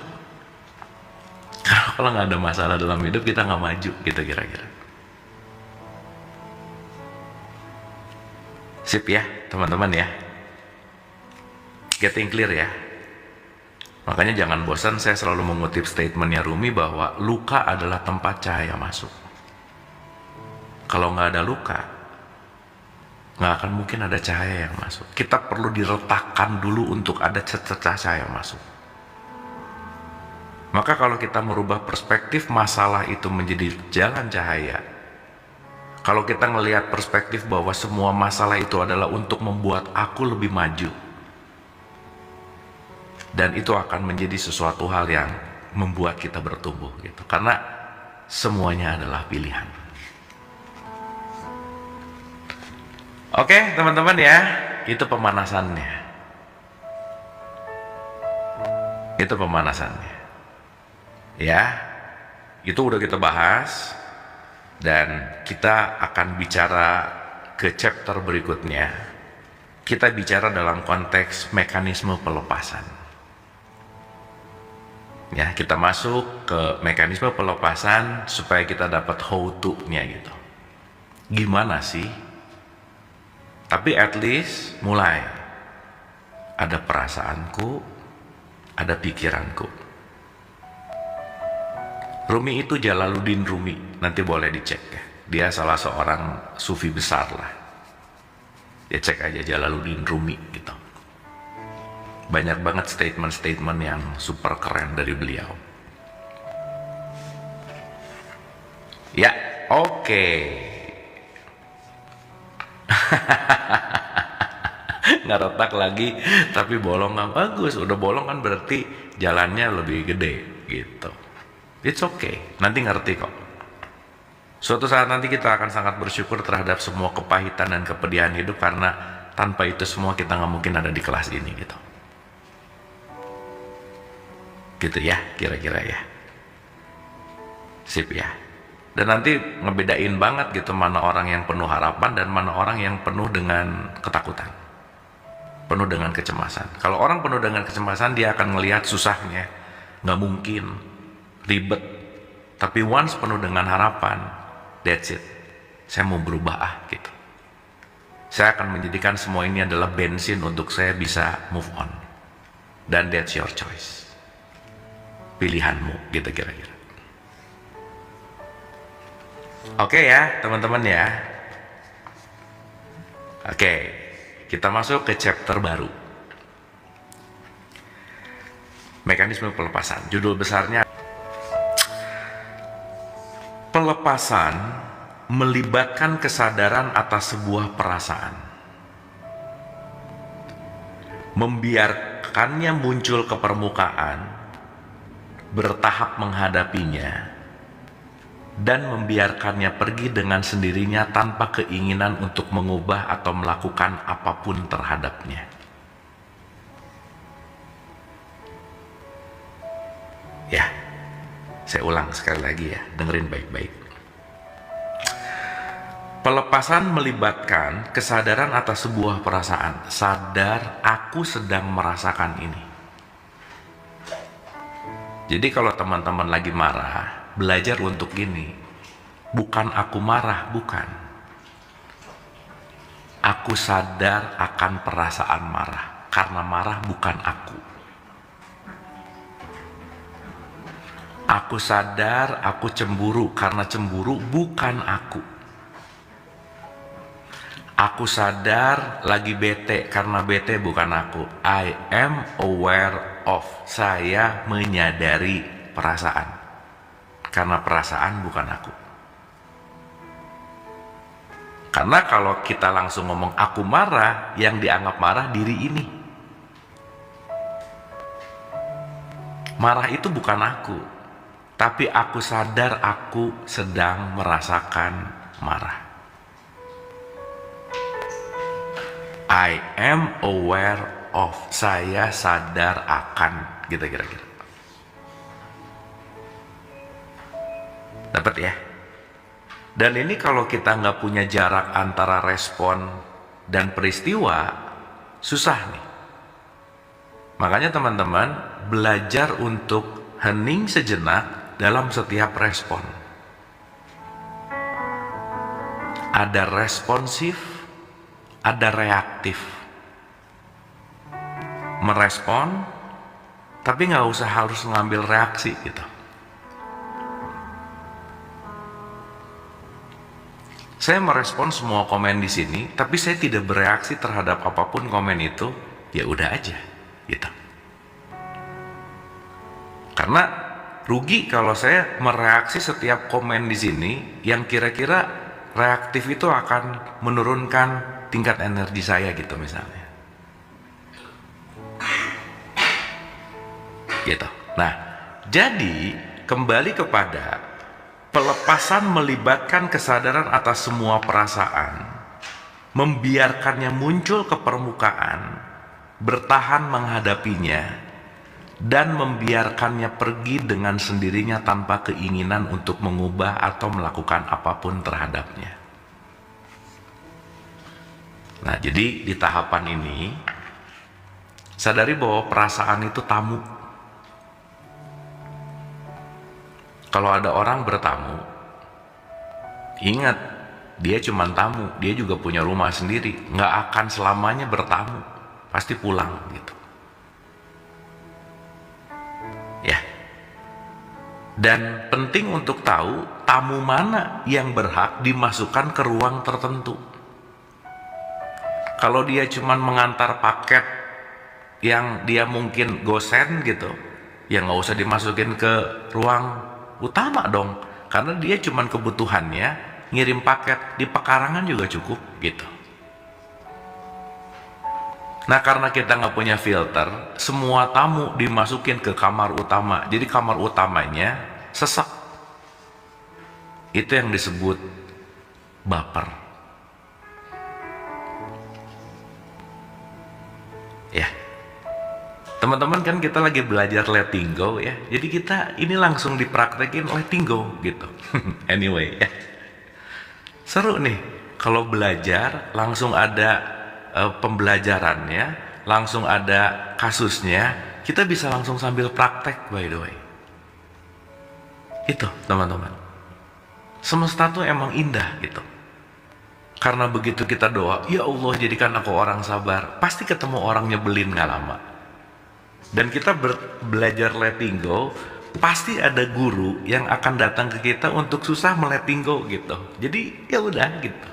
Kalau nggak ada masalah dalam hidup, kita nggak maju gitu kira-kira. Sip ya teman-teman ya. Getting clear ya. Makanya jangan bosan, saya selalu mengutip statementnya Rumi bahwa luka adalah tempat cahaya masuk. Kalau nggak ada luka, nggak akan mungkin ada cahaya yang masuk. Kita perlu diletakkan dulu untuk ada cahaya masuk. Maka kalau kita merubah perspektif masalah itu menjadi jalan cahaya, kalau kita melihat perspektif bahwa semua masalah itu adalah untuk membuat aku lebih maju, dan itu akan menjadi sesuatu hal yang membuat kita bertumbuh gitu. Karena semuanya adalah pilihan. Oke teman-teman ya, itu pemanasannya. Itu pemanasannya. Ya, itu udah kita bahas. Dan kita akan bicara ke chapter berikutnya. Kita bicara dalam konteks mekanisme pelepasan. Ya, kita masuk ke mekanisme pelepasan supaya kita dapat how to-nya gitu. Gimana sih? Tapi at least mulai ada perasaanku, ada pikiranku. Rumi itu Jalaluddin Rumi, nanti boleh dicek ya. Dia salah seorang sufi besar lah. Ya cek aja Jalaluddin Rumi gitu. Banyak banget statement-statement yang super keren dari beliau. Ya, oke. Nggak retak lagi, tapi bolong nggak bagus. Udah bolong kan berarti jalannya lebih gede gitu. It's okay, nanti ngerti kok. Suatu saat nanti kita akan sangat bersyukur terhadap semua kepahitan dan kepedihan hidup, karena tanpa itu semua kita nggak mungkin ada di kelas ini gitu. Gitu ya, kira-kira ya. Sip ya. Dan nanti ngebedain banget gitu mana orang yang penuh harapan dan mana orang yang penuh dengan ketakutan, penuh dengan kecemasan. Kalau orang penuh dengan kecemasan, dia akan ngelihat susahnya, nggak mungkin, ribet. Tapi once penuh dengan harapan, that's it. Saya mau berubah gitu. Saya akan menjadikan semua ini adalah bensin untuk saya bisa move on. Dan that's your choice. Pilihanmu gitu kira-kira. Oke ya teman-teman ya. Oke, kita masuk ke chapter baru. Mekanisme pelepasan. Judul besarnya Pelepasan melibatkan kesadaran atas sebuah perasaan. Membiarkannya muncul ke permukaan, bertahap menghadapinya, dan membiarkannya pergi dengan sendirinya tanpa keinginan untuk mengubah atau melakukan apapun terhadapnya. Ya, saya ulang sekali lagi ya, dengerin baik-baik. Pelepasan melibatkan kesadaran atas sebuah perasaan. Sadar aku sedang merasakan ini. Jadi kalau teman-teman lagi marah, belajar untuk ini. Bukan aku marah, bukan. Aku sadar akan perasaan marah, karena marah bukan aku. Aku sadar aku cemburu, karena cemburu bukan aku. Aku sadar lagi bete, karena bete bukan aku. I am aware of. Saya menyadari perasaan, karena perasaan bukan aku. Karena kalau kita langsung ngomong aku marah, yang dianggap marah diri ini. Marah itu bukan aku, tapi aku sadar aku sedang merasakan marah. I am aware of. Saya sadar akan, gitu kira-kira. Dapat ya? Dan ini kalau kita nggak punya jarak antara respon dan peristiwa, susah nih. Makanya teman-teman belajar untuk hening sejenak dalam setiap respon. Ada responsif, ada reaktif. Merespon, tapi nggak usah harus ngambil reaksi gitu. Saya merespon semua komen di sini, tapi saya tidak bereaksi terhadap apapun komen itu, ya udah aja, gitu. Karena rugi kalau saya mereaksi setiap komen di sini yang kira-kira reaktif itu akan menurunkan tingkat energi saya gitu misalnya. Gitu. Nah, jadi kembali kepada pelepasan melibatkan kesadaran atas semua perasaan, membiarkannya muncul ke permukaan, bertahan menghadapinya, dan membiarkannya pergi dengan sendirinya tanpa keinginan untuk mengubah atau melakukan apapun terhadapnya. Nah, jadi di tahapan ini, sadari bahwa perasaan itu tamu. Kalau ada orang bertamu, ingat, dia cuma tamu, dia juga punya rumah sendiri, nggak akan selamanya bertamu, pasti pulang gitu. Ya. Dan penting untuk tahu tamu mana yang berhak dimasukkan ke ruang tertentu. Kalau dia cuman mengantar paket yang dia mungkin gosen gitu, ya nggak usah dimasukin ke ruang utama dong, karena dia cuman kebutuhannya ngirim paket di pekarangan juga cukup gitu. Nah, karena kita nggak punya filter, semua tamu dimasukin ke kamar utama, jadi kamar utamanya sesak. Itu yang disebut baper. Ya, teman-teman, kan kita lagi belajar letting go ya, jadi kita ini langsung dipraktekin letting go gitu. Anyway ya, seru nih kalau belajar langsung ada pembelajarannya, langsung ada kasusnya, kita bisa langsung sambil praktek, by the way. Itu teman-teman, semesta tuh emang indah gitu. Karena begitu kita doa, ya Allah jadikan aku orang sabar, pasti ketemu orang nyebelin gak lama. Dan kita belajar letting go, pasti ada guru yang akan datang ke kita untuk susah meletting go gitu. Jadi ya udah gitu.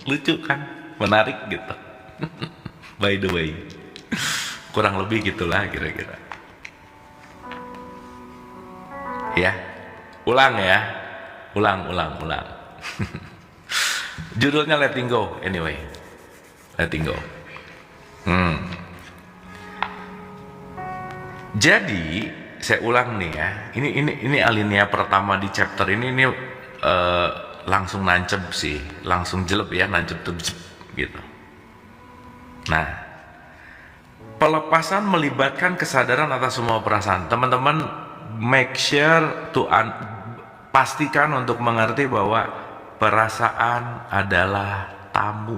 Lucu kan, menarik gitu. By the way, kurang lebih gitulah kira-kira. Ya, ulang ya, ulang. Judulnya letting go, anyway, letting go. Jadi saya ulang nih ya, ini alinea pertama di chapter ini langsung nancep sih, langsung jelek ya, nancep tuh gitu. Nah, pelepasan melibatkan kesadaran atas semua perasaan. Teman-teman, make sure to pastikan untuk mengerti bahwa perasaan adalah tamu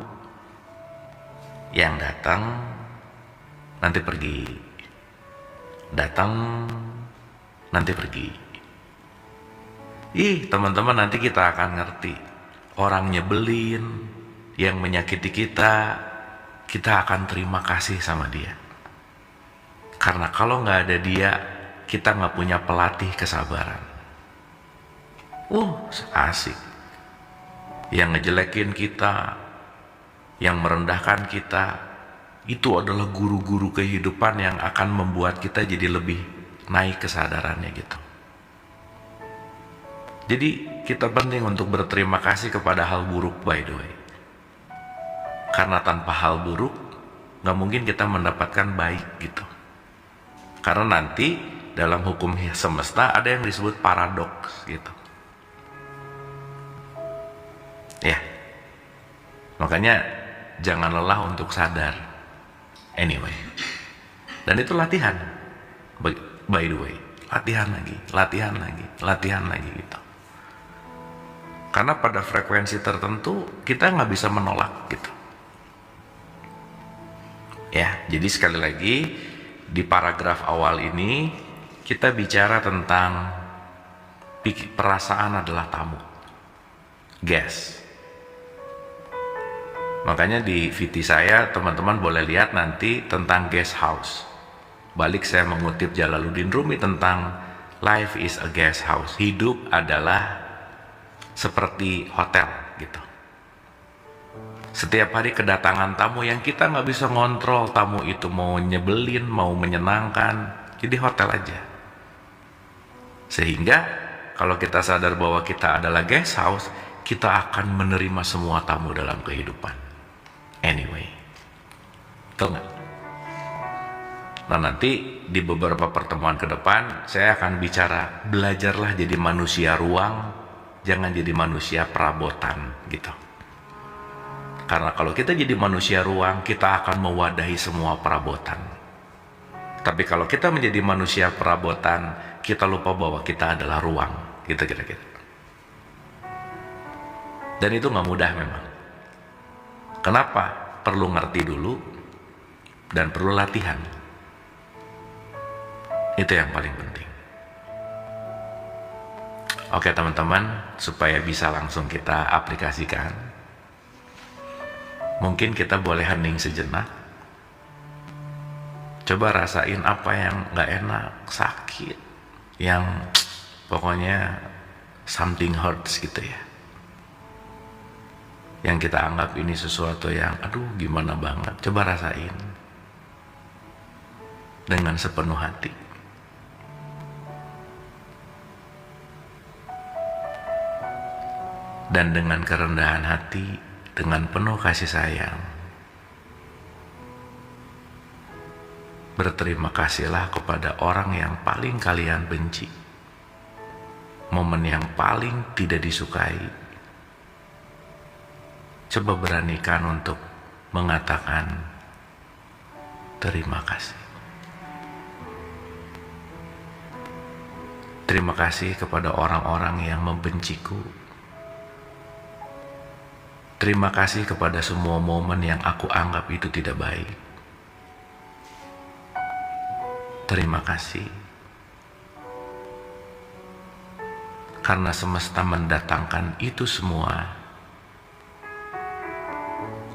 yang datang nanti pergi, datang nanti pergi. Teman-teman, nanti kita akan ngerti orang nyebelin yang menyakiti kita akan terima kasih sama dia. Karena kalau nggak ada dia, kita nggak punya pelatih kesabaran. Asik. Yang ngejelekin kita, yang merendahkan kita, itu adalah guru-guru kehidupan yang akan membuat kita jadi lebih naik kesadarannya gitu. Jadi kita penting untuk berterima kasih kepada hal buruk, by the way. Karena tanpa hal buruk, nggak mungkin kita mendapatkan baik gitu. Karena nanti dalam hukum semesta ada yang disebut paradoks gitu. Ya, makanya jangan lelah untuk sadar. Anyway, dan itu latihan. By the way, latihan lagi gitu. Karena pada frekuensi tertentu kita nggak bisa menolak gitu. Ya, jadi sekali lagi di paragraf awal ini kita bicara tentang perasaan adalah tamu, guest. Makanya di VT saya teman-teman boleh lihat nanti tentang guest house. Balik saya mengutip Jalaluddin Rumi tentang life is a guest house. Hidup adalah seperti hotel gitu. Setiap hari kedatangan tamu yang kita nggak bisa ngontrol, tamu itu mau nyebelin, mau menyenangkan, jadi hotel aja. Sehingga kalau kita sadar bahwa kita adalah guest house, kita akan menerima semua tamu dalam kehidupan. Anyway, betul nggak? Nah, nanti di beberapa pertemuan ke depan saya akan bicara belajarlah jadi manusia ruang, jangan jadi manusia perabotan gitu. Karena kalau kita jadi manusia ruang, kita akan mewadahi semua perabotan. Tapi kalau kita menjadi manusia perabotan, kita lupa bahwa kita adalah ruang, gitu kira-kira. Dan itu nggak mudah memang. Kenapa? Perlu ngerti dulu dan perlu latihan. Itu yang paling penting. Oke teman-teman, supaya bisa langsung kita aplikasikan, mungkin kita boleh hening sejenak. Coba rasain apa yang gak enak, sakit, yang pokoknya something hurts gitu ya. yang kita anggap ini sesuatu yang aduh gimana banget, coba rasain dengan sepenuh hati. Dan dengan kerendahan hati, dengan penuh kasih sayang, berterima kasihlah kepada orang yang paling kalian benci, momen yang paling tidak disukai. Coba beranikan untuk mengatakan terima kasih. Terima kasih kepada orang-orang yang membenciku. Terima kasih kepada semua momen yang aku anggap itu tidak baik. Terima kasih. Karena semesta mendatangkan itu semua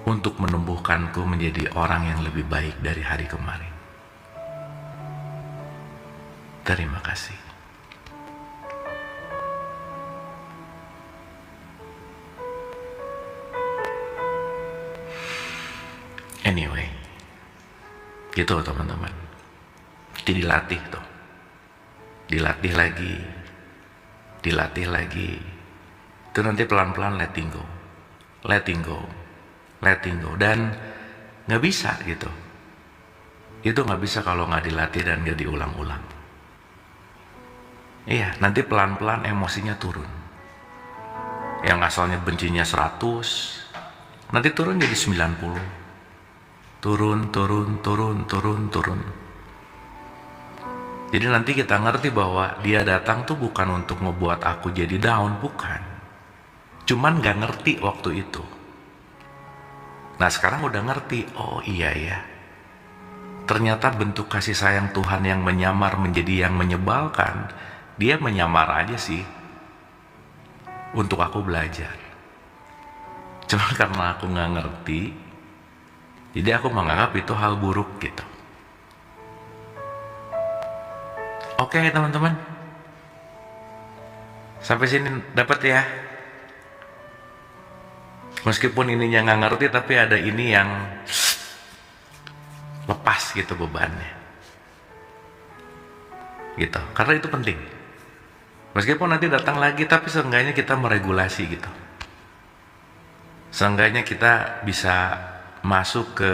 untuk menumbuhkanku menjadi orang yang lebih baik dari hari kemarin. Terima kasih. Anyway, gitu teman-teman. Jadi dilatih tuh. Dilatih lagi. Dilatih lagi. Itu nanti pelan-pelan letting go. Letting go. Letting go. Dan gak bisa gitu. Itu gak bisa kalau gak dilatih dan gak diulang-ulang. Iya, nanti pelan-pelan emosinya turun. Yang asalnya bencinya 100, nanti turun jadi 90. Turun. Jadi nanti kita ngerti bahwa dia datang tuh bukan untuk ngebuat aku jadi down, bukan. Cuman gak ngerti waktu itu. Nah sekarang udah ngerti, oh iya ya. Ternyata bentuk kasih sayang Tuhan yang menyamar menjadi yang menyebalkan, dia menyamar aja sih. Untuk aku belajar. Cuman karena aku gak ngerti, jadi aku menganggap itu hal buruk gitu. Oke teman-teman, sampai sini dapat ya. Meskipun ininya nggak ngerti, tapi ada ini yang lepas gitu bebannya. Gitu, karena itu penting. Meskipun nanti datang lagi, tapi seenggaknya kita meregulasi gitu. Seenggaknya kita bisa masuk ke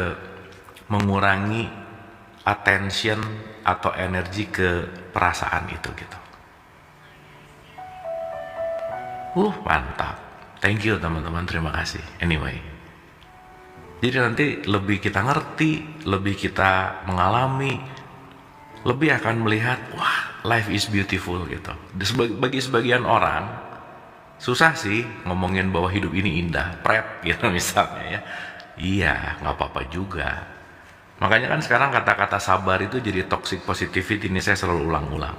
mengurangi attention atau energi ke perasaan itu gitu. Mantap. Thank you teman-teman, terima kasih. Anyway. Jadi nanti lebih kita ngerti, lebih kita mengalami, lebih akan melihat, wah, life is beautiful gitu. Bagi sebagian orang susah sih ngomongin bahwa hidup ini indah, pret gitu misalnya ya. Iya, nggak apa-apa juga. Makanya kan sekarang kata-kata sabar itu jadi toxic positivity, ini saya selalu ulang-ulang.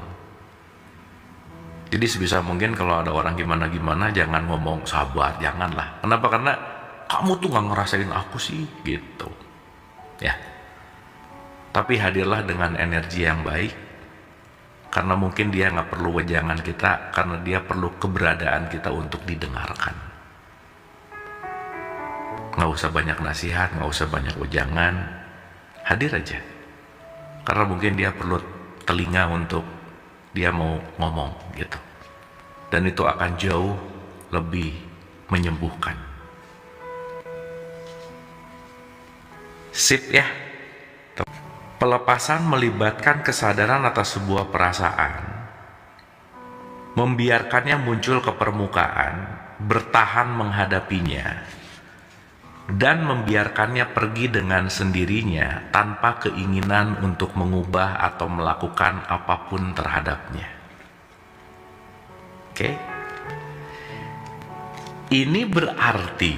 Jadi sebisa mungkin kalau ada orang gimana-gimana jangan ngomong sabar, janganlah. Kenapa? Karena kamu tuh nggak ngerasain aku sih, gitu. Ya. Tapi hadirlah dengan energi yang baik, karena mungkin dia nggak perlu wejangan kita, karena dia perlu keberadaan kita untuk didengarkan. Nggak usah banyak nasihat, nggak usah banyak wejangan, hadir aja. Karena mungkin dia perlu telinga untuk dia mau ngomong gitu. Dan itu akan jauh lebih menyembuhkan. Sip ya. Pelepasan melibatkan kesadaran atas sebuah perasaan, membiarkannya muncul ke permukaan, bertahan menghadapinya, dan membiarkannya pergi dengan sendirinya tanpa keinginan untuk mengubah atau melakukan apapun terhadapnya. Oke? Ini berarti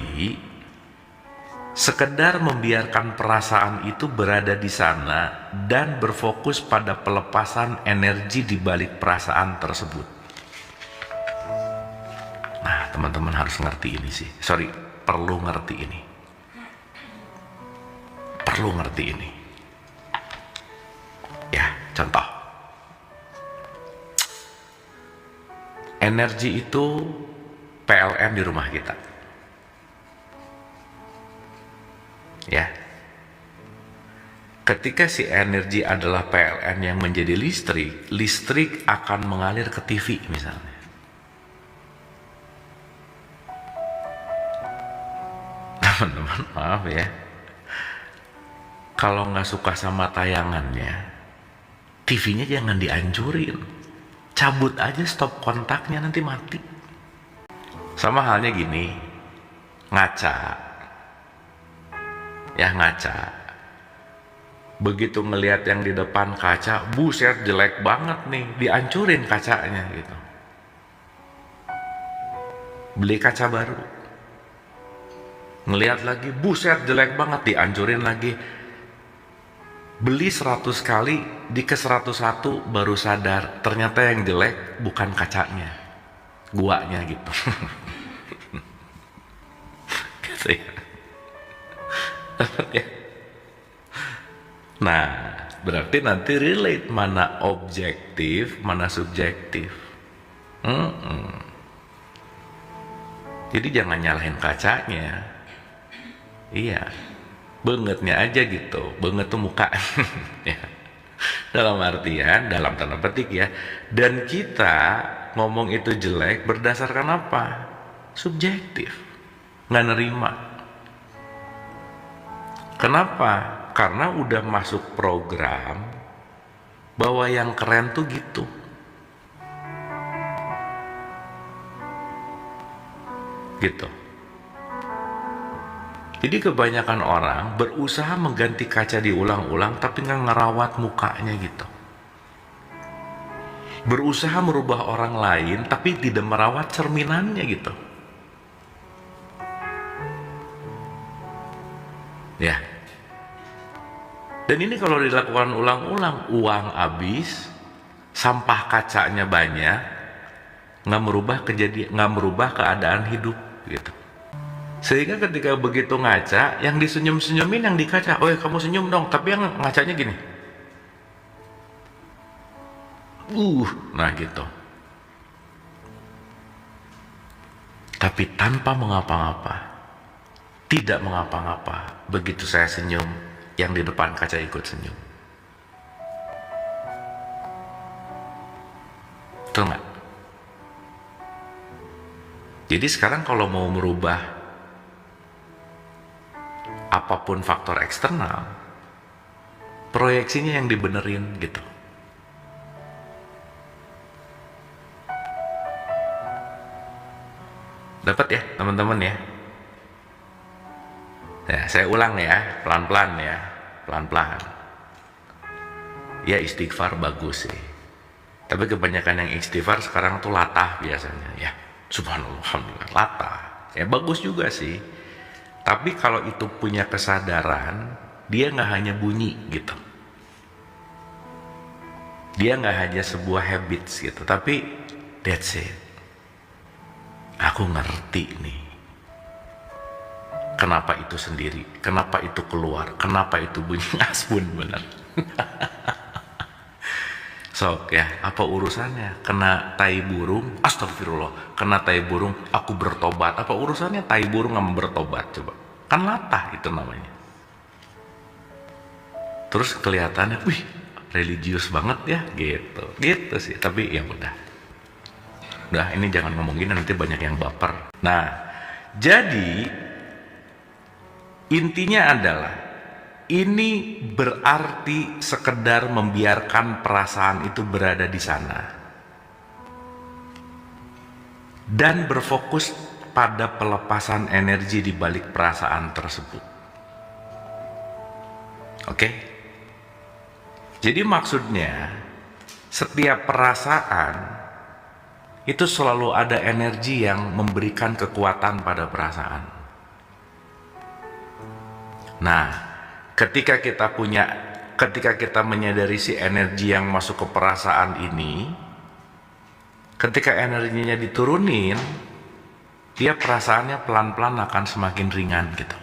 sekedar membiarkan perasaan itu berada di sana dan berfokus pada pelepasan energi di balik perasaan tersebut. Nah, teman-teman harus ngerti ini sih. Perlu ngerti ini. Perlu ngerti ini. Ya, contoh. Energi itu PLN di rumah kita. Ya. Ketika si energi adalah PLN yang menjadi listrik, listrik akan mengalir ke TV misalnya. Teman-teman, maaf ya. Kalau nggak suka sama tayangannya, TV-nya jangan dihancurin. Cabut aja stop kontaknya, nanti mati. Sama halnya gini, ngaca. Ya ngaca. Begitu ngelihat yang di depan kaca, buset jelek banget nih, dihancurin kacanya gitu. Beli kaca baru. Ngelihat lagi, buset jelek banget, dihancurin lagi. Beli 100 kali, di ke 101 baru sadar ternyata yang jelek bukan kacanya, guanya gitu. Gitu ya. Nah, berarti nanti relate mana objektif, mana subjektif. Jadi jangan nyalahin kacanya. Iya, bangetnya aja gitu. Banget tuh muka. Ya. Dalam artian, dalam tanda petik ya. Dan kita ngomong itu jelek berdasarkan apa? Subjektif. Nggak nerima. Kenapa? Karena udah masuk program bahwa yang keren tuh gitu. Gitu. Jadi kebanyakan orang berusaha mengganti kaca diulang-ulang tapi nggak ngerawat mukanya gitu. Berusaha merubah orang lain tapi tidak merawat cerminannya gitu. Ya. Dan ini kalau dilakukan ulang-ulang, uang habis, sampah kacanya banyak, nggak merubah keadaan hidup gitu. Sehingga ketika begitu ngaca, yang disenyum-senyumin yang di kaca, oh ya kamu senyum dong, tapi yang ngacanya gini. Nah gitu. Tapi tanpa mengapa-ngapa, tidak mengapa-ngapa, begitu saya senyum, yang di depan kaca ikut senyum. Betul nggak? Jadi sekarang kalau mau merubah apapun faktor eksternal, proyeksinya yang dibenerin gitu. Dapat ya teman-teman ya? Ya, saya ulang ya, pelan-pelan ya, pelan-pelan. Ya istighfar bagus sih. Tapi kebanyakan yang istighfar sekarang tuh latah biasanya ya. Subhanallah, alhamdulillah, latah. Ya bagus juga sih. Tapi kalau itu punya kesadaran, dia nggak hanya bunyi gitu. Dia nggak hanya sebuah habits gitu, tapi that's it. Aku ngerti nih. Kenapa itu sendiri? Kenapa itu keluar? Kenapa itu bunyi? Aspun bener. Sok ya, apa urusannya? Kena tai burung, astagfirullah. Kena tai burung, aku bertobat. Apa urusannya tai burung sama bertobat? Coba. Kan latah itu namanya. Terus kelihatannya, wih, religius banget ya, gitu. Gitu sih, tapi ya udah. Udah, ini jangan ngomong gini, nanti banyak yang baper. Nah, jadi intinya adalah ini berarti sekedar membiarkan perasaan itu berada di sana dan berfokus pada pelepasan energi di balik perasaan tersebut. Oke? Jadi maksudnya setiap perasaan itu selalu ada energi yang memberikan kekuatan pada perasaan. Nah, ketika kita menyadari si energi yang masuk ke perasaan ini, ketika energinya diturunin, dia perasaannya pelan-pelan akan semakin ringan gitu.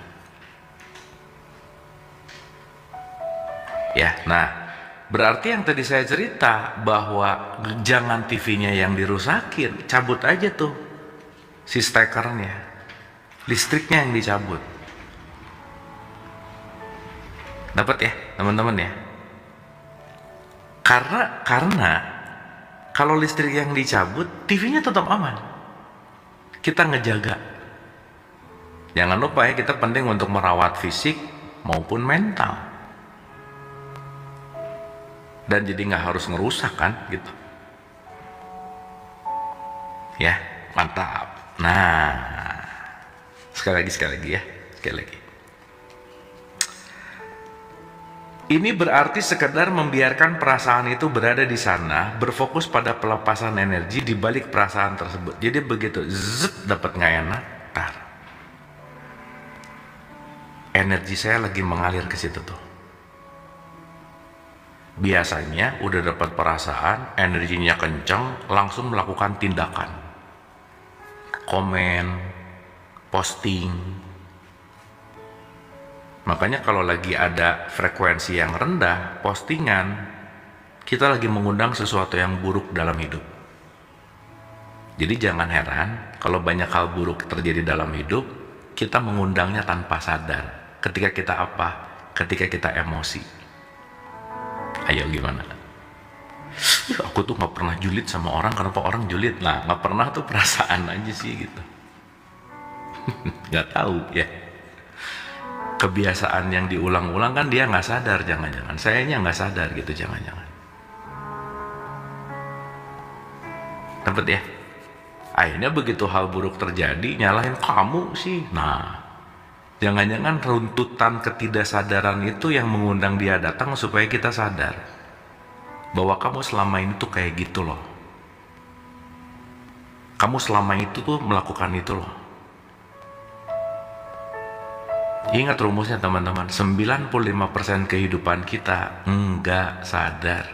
Ya, nah berarti yang tadi saya cerita bahwa jangan TV-nya yang dirusakin, cabut aja tuh si stekernya, listriknya yang dicabut. Dapat ya, teman-teman ya. Karena kalau listrik yang dicabut, TV-nya tetap aman. Kita ngejaga. Jangan lupa ya, kita penting untuk merawat fisik maupun mental. Dan jadi nggak harus ngerusak kan, gitu. Ya, mantap. Nah, sekali lagi ya, sekali lagi. Ini berarti sekedar membiarkan perasaan itu berada di sana, berfokus pada pelepasan energi di balik perasaan tersebut. Jadi begitu dapat nggak enak, energi saya lagi mengalir ke situ tuh. Biasanya udah dapat perasaan, energinya kenceng, langsung melakukan tindakan, komen, posting. Makanya kalau lagi ada frekuensi yang rendah, postingan, kita lagi mengundang sesuatu yang buruk dalam hidup. Jadi jangan heran kalau banyak hal buruk terjadi dalam hidup, kita mengundangnya tanpa sadar. Ketika kita apa? Ketika kita emosi. Ayo gimana? Aku tuh gak pernah julid sama orang, kenapa orang julid? Nah, gak pernah tuh perasaan aja sih gitu. Gak tahu ya. Kebiasaan yang diulang-ulang kan dia nggak sadar, jangan-jangan sayanya nggak sadar gitu, jangan-jangan. Dapat ya? Akhirnya begitu hal buruk terjadi, nyalahin kamu sih. Nah, jangan-jangan runtutan ketidaksadaran itu yang mengundang dia datang supaya kita sadar bahwa kamu selama ini tuh kayak gitu loh. Kamu selama itu tuh melakukan itu loh. Ingat rumusnya teman-teman, 95% kehidupan kita enggak sadar.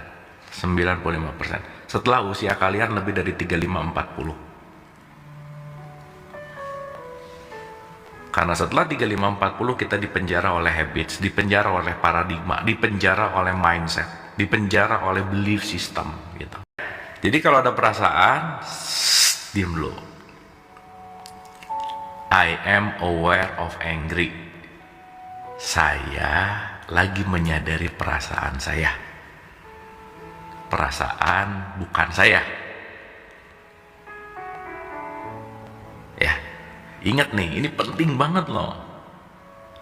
95%. Setelah usia kalian lebih dari 35-40. Karena setelah 35-40 kita dipenjara oleh habits, dipenjara oleh paradigma, dipenjara oleh mindset, dipenjara oleh belief system gitu. Jadi kalau ada perasaan, diam dulu. I am aware of angry. Saya lagi menyadari perasaan saya. Perasaan bukan saya. Ya, ingat nih, ini penting banget loh.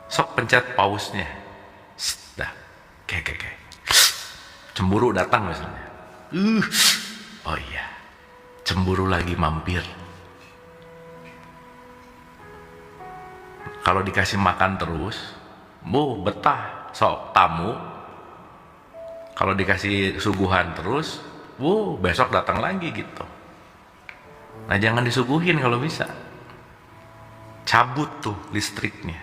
Sok pencet pause-nya. Dah, kayak. Cemburu datang misalnya. Oh iya, cemburu lagi mampir. Kalau dikasih makan terus, betah, sok tamu. Kalau dikasih suguhan terus, besok datang lagi gitu. Nah, jangan disuguhin kalau bisa. Cabut tuh listriknya.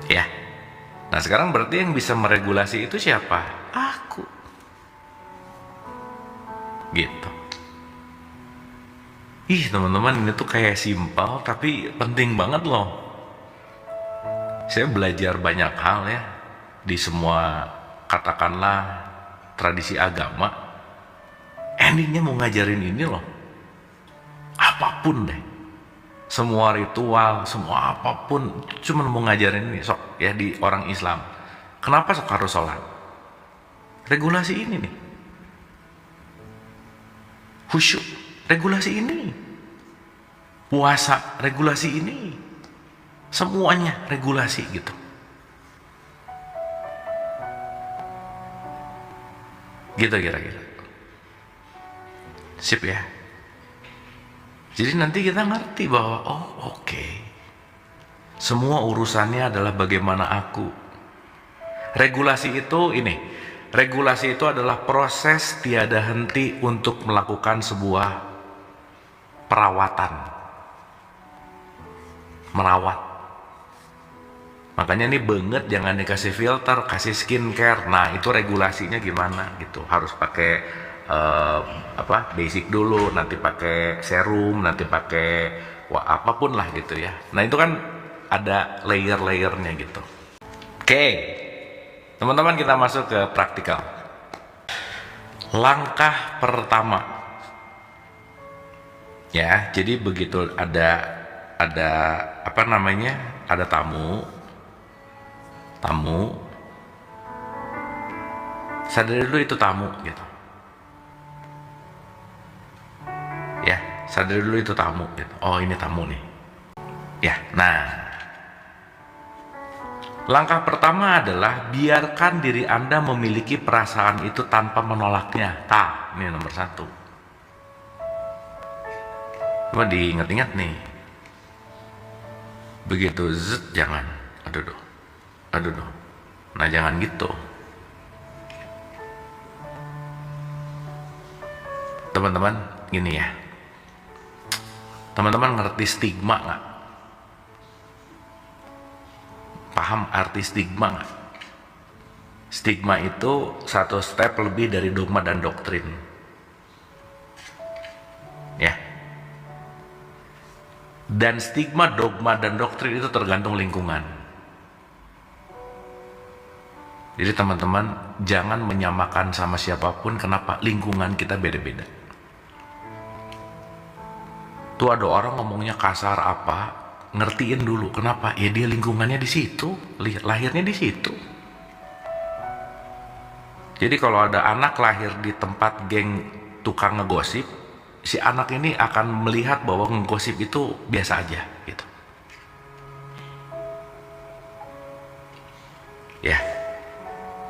Ya. Nah, sekarang berarti yang bisa meregulasi itu siapa? Aku. Gitu. Ih, teman-teman, ini tuh kayak simpel tapi penting banget loh. Saya belajar banyak hal ya di semua, katakanlah, tradisi agama. Endingnya mau ngajarin ini loh. Apapun deh. Semua ritual, semua apapun, cuma mau ngajarin ini. Sok ya di orang Islam. Kenapa sok harus sholat? Regulasi ini nih. Khusyuk, regulasi ini. Puasa, regulasi ini. Semuanya regulasi gitu. Gitu kira-kira. Sip ya. Jadi nanti kita ngerti bahwa oke. Semua urusannya adalah bagaimana aku. Regulasi itu ini. Regulasi itu adalah proses tiada henti untuk melakukan sebuah perawatan. Merawat. Makanya ini banget, jangan dikasih filter, kasih skincare. Nah, itu regulasinya gimana gitu. Harus pakai basic dulu, nanti pakai serum, nanti pakai apapun lah gitu ya. Nah, itu kan ada layer-layernya gitu. Oke. Teman-teman, kita masuk ke praktikal. Langkah pertama. Ya, jadi begitu ada tamu, tamu, sadari dulu itu tamu gitu. Ya, sadari dulu itu tamu gitu. Oh, ini tamu nih. Ya, nah, langkah pertama adalah biarkan diri Anda memiliki perasaan itu tanpa menolaknya. Ini nomor satu. Cuma diingat-ingat nih. Begitu jangan. Aduh. Nah, jangan gitu. Teman-teman, gini ya. Teman-teman ngerti stigma nggak? Paham arti stigma nggak? Stigma itu satu step lebih dari dogma dan doktrin. Ya. Dan stigma, dogma, dan doktrin itu tergantung lingkungan. Jadi teman-teman jangan menyamakan sama siapapun. Kenapa? Lingkungan kita beda-beda. Tuh ada orang ngomongnya kasar apa, ngertiin dulu kenapa? Ya dia lingkungannya di situ, lahirnya di situ. Jadi kalau ada anak lahir di tempat geng tukang ngegosip, si anak ini akan melihat bahwa ngegosip itu biasa aja gitu. Ya.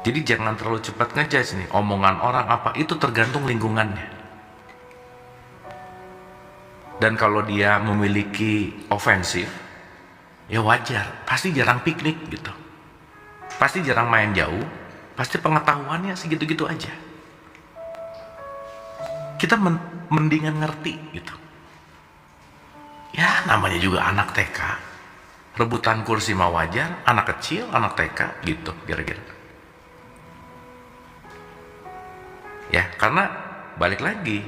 Jadi jangan terlalu cepat ngejudge nih, omongan orang apa, itu tergantung lingkungannya. Dan kalau dia memiliki ofensif, ya wajar, pasti jarang piknik gitu. Pasti jarang main jauh, pasti pengetahuannya segitu-gitu aja. Kita mendingan ngerti gitu. Ya namanya juga anak TK. Rebutan kursi mah wajar, anak kecil, anak TK gitu kira-kira. Ya, karena balik lagi,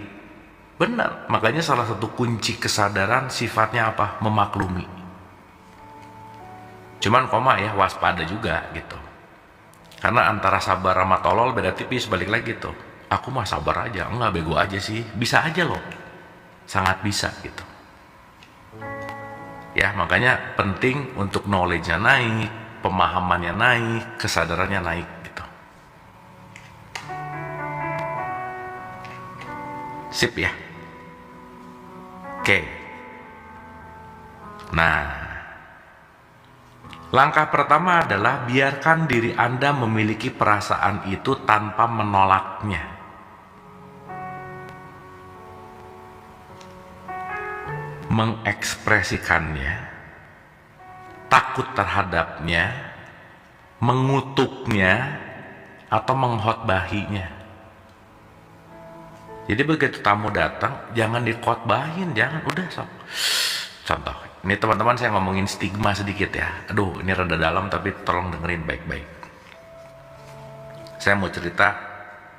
benar, makanya salah satu kunci kesadaran sifatnya apa? Memaklumi. Cuman ya waspada juga gitu. Karena antara sabar sama tolol beda tipis, balik lagi tuh. Aku mah sabar aja, enggak bego aja sih. Bisa aja loh. Sangat bisa gitu. Ya, makanya penting untuk knowledge-nya naik, pemahamannya naik, kesadarannya naik. Sip ya. Oke. Nah, langkah pertama adalah biarkan diri Anda memiliki perasaan itu tanpa menolaknya. Mengekspresikannya, takut terhadapnya, mengutuknya, atau menghotbahinya. Jadi begitu tamu datang, jangan dikotbahin, jangan, udah contoh. Ini teman-teman saya ngomongin stigma sedikit ya. Aduh, ini rada dalam tapi tolong dengerin baik-baik. Saya mau cerita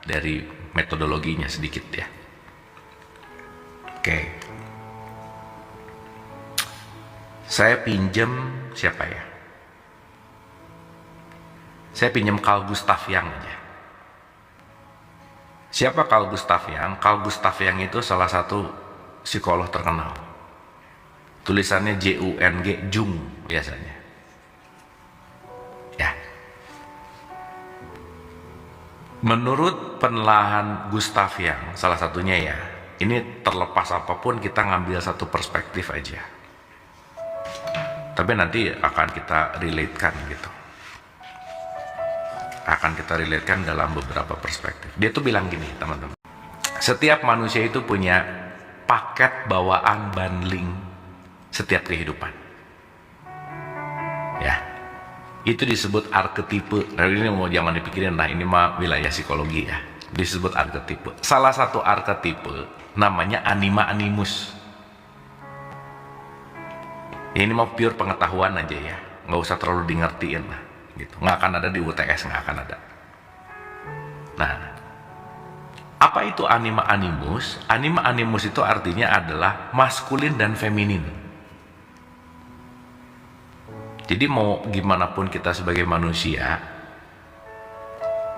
dari metodologinya sedikit ya. Oke. Saya pinjem siapa ya? Saya pinjem Carl Gustav Jung aja. Siapa Carl Gustav Jung? Carl Gustav Jung itu salah satu psikolog terkenal. Tulisannya Jung, Jung biasanya. Ya. Menurut penelaahan Gustav Jung, salah satunya ya, ini terlepas apapun kita ngambil satu perspektif aja. Tapi nanti akan kita relatekan gitu. Akan kita relatekan dalam beberapa perspektif. Dia tuh bilang gini, teman-teman. Setiap manusia itu punya paket bawaan bundling setiap kehidupan. Ya. Itu disebut arketipe. Nah, ini mau jangan dipikirin, nah ini mah wilayah psikologi ya. Disebut arketipe. Salah satu arketipe namanya anima animus. Ini mah pure pengetahuan aja ya. Nggak usah terlalu di ngertiin lah. Gitu. Nggak akan ada di UTS, nggak akan ada. Nah, apa itu anima animus? Anima animus itu artinya adalah maskulin dan feminin. Jadi mau gimana pun kita sebagai manusia,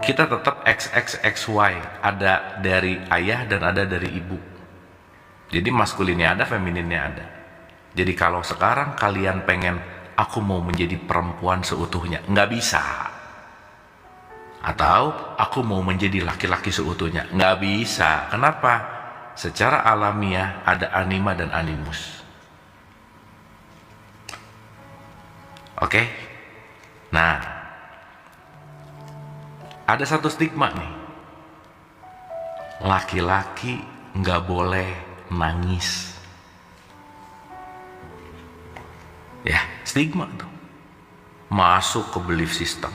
kita tetap XXXY, ada dari ayah dan ada dari ibu. Jadi maskulinnya ada, femininnya ada. Jadi kalau sekarang kalian pengen aku mau menjadi perempuan seutuhnya. Nggak bisa. Atau aku mau menjadi laki-laki seutuhnya. Nggak bisa. Kenapa? Secara alamiah ada anima dan animus. Oke? Nah, ada satu stigma nih. Laki-laki nggak boleh nangis. Ya, stigma tuh. Masuk ke belief system.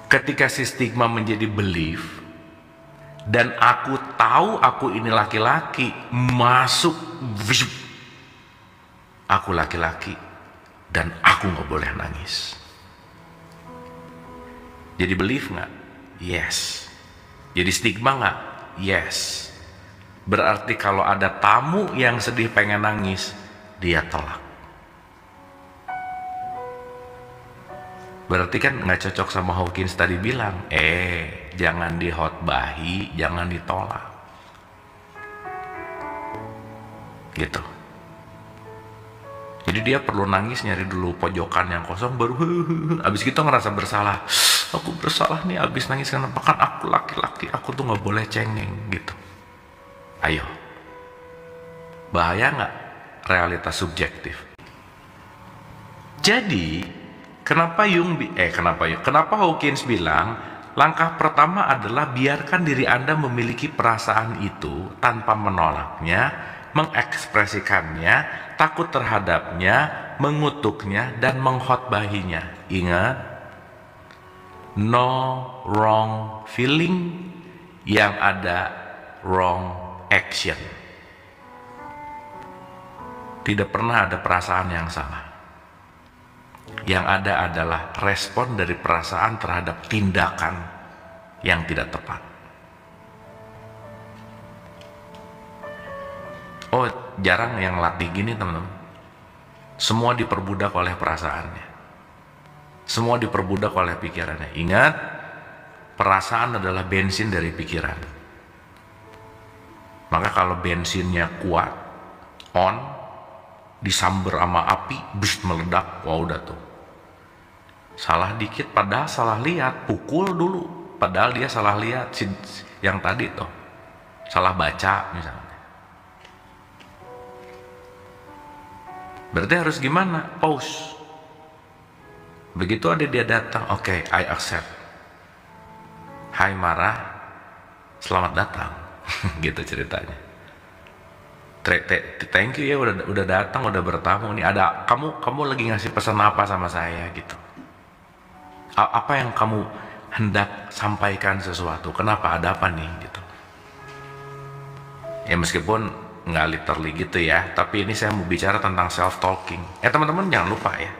Ketika si stigma menjadi belief, dan aku tahu aku ini laki-laki, masuk, aku laki-laki, dan aku nggak boleh nangis. Jadi belief nggak? Yes. Jadi stigma nggak? Yes. Berarti kalau ada tamu yang sedih pengen nangis, dia tolak. Berarti kan nggak cocok sama Hawkins tadi bilang, jangan dihotbahi, jangan ditolak. Gitu. Jadi dia perlu nangis, nyari dulu pojokan yang kosong, baru abis gitu ngerasa bersalah. Aku bersalah nih abis nangis, kenapa? Kan aku laki-laki, aku tuh nggak boleh cengeng gitu. Ayo. Bahaya nggak? Realitas subjektif. Jadi kenapa Hawkins bilang langkah pertama adalah biarkan diri Anda memiliki perasaan itu tanpa menolaknya, mengekspresikannya, takut terhadapnya, mengutuknya, dan mengkhotbahinya. Ingat, no wrong feeling, yang ada wrong action. Tidak pernah ada perasaan yang salah. Yang ada adalah respon dari perasaan terhadap tindakan yang tidak tepat. Oh, jarang yang latih gini teman-teman. Semua diperbudak oleh perasaannya. Semua diperbudak oleh pikirannya. Ingat, perasaan adalah bensin dari pikiran. Maka kalau bensinnya kuat, disamber sama api, meledak, wah udah tuh. Salah dikit padahal salah lihat, pukul dulu padahal dia salah lihat, yang tadi tuh salah baca misalnya. Berarti harus gimana? Pause. Begitu ada dia datang, oke, I accept. Hai marah, selamat datang. Gitu ceritanya. Thank you ya udah datang, udah bertamu nih. Ada kamu lagi ngasih pesan apa sama saya gitu? Apa yang kamu hendak sampaikan sesuatu? Kenapa? Ada apa nih gitu? Ya meskipun nggak literally gitu ya, tapi ini saya mau bicara tentang self talking. Teman-teman jangan lupa ya.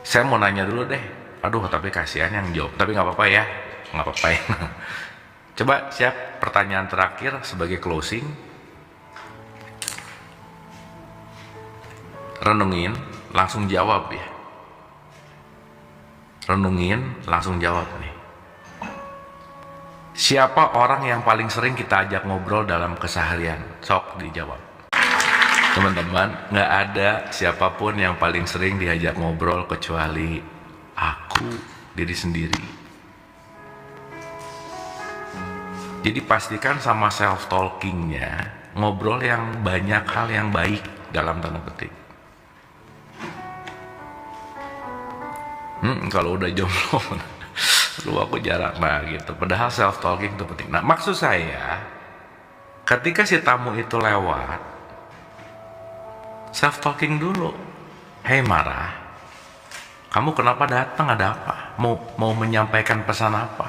Saya mau nanya dulu deh. Aduh, tapi kasihan yang jawab. Tapi nggak apa-apa ya, nggak apa-apa ya. Coba siap, pertanyaan terakhir sebagai closing. Renungin, langsung jawab ya. Renungin, langsung jawab nih. Siapa orang yang paling sering kita ajak ngobrol dalam keseharian? Sok dijawab. Teman-teman, nggak ada siapapun yang paling sering diajak ngobrol kecuali aku, diri sendiri. Jadi pastikan sama self talkingnya ngobrol yang banyak hal yang baik dalam tanda petik. Kalau udah jomblo, lu aku jarang gitu. Padahal self talking itu penting. Nah maksud saya, ketika si tamu itu lewat, self talking dulu. Hei marah, kamu kenapa datang? Ada apa? Mau menyampaikan pesan apa?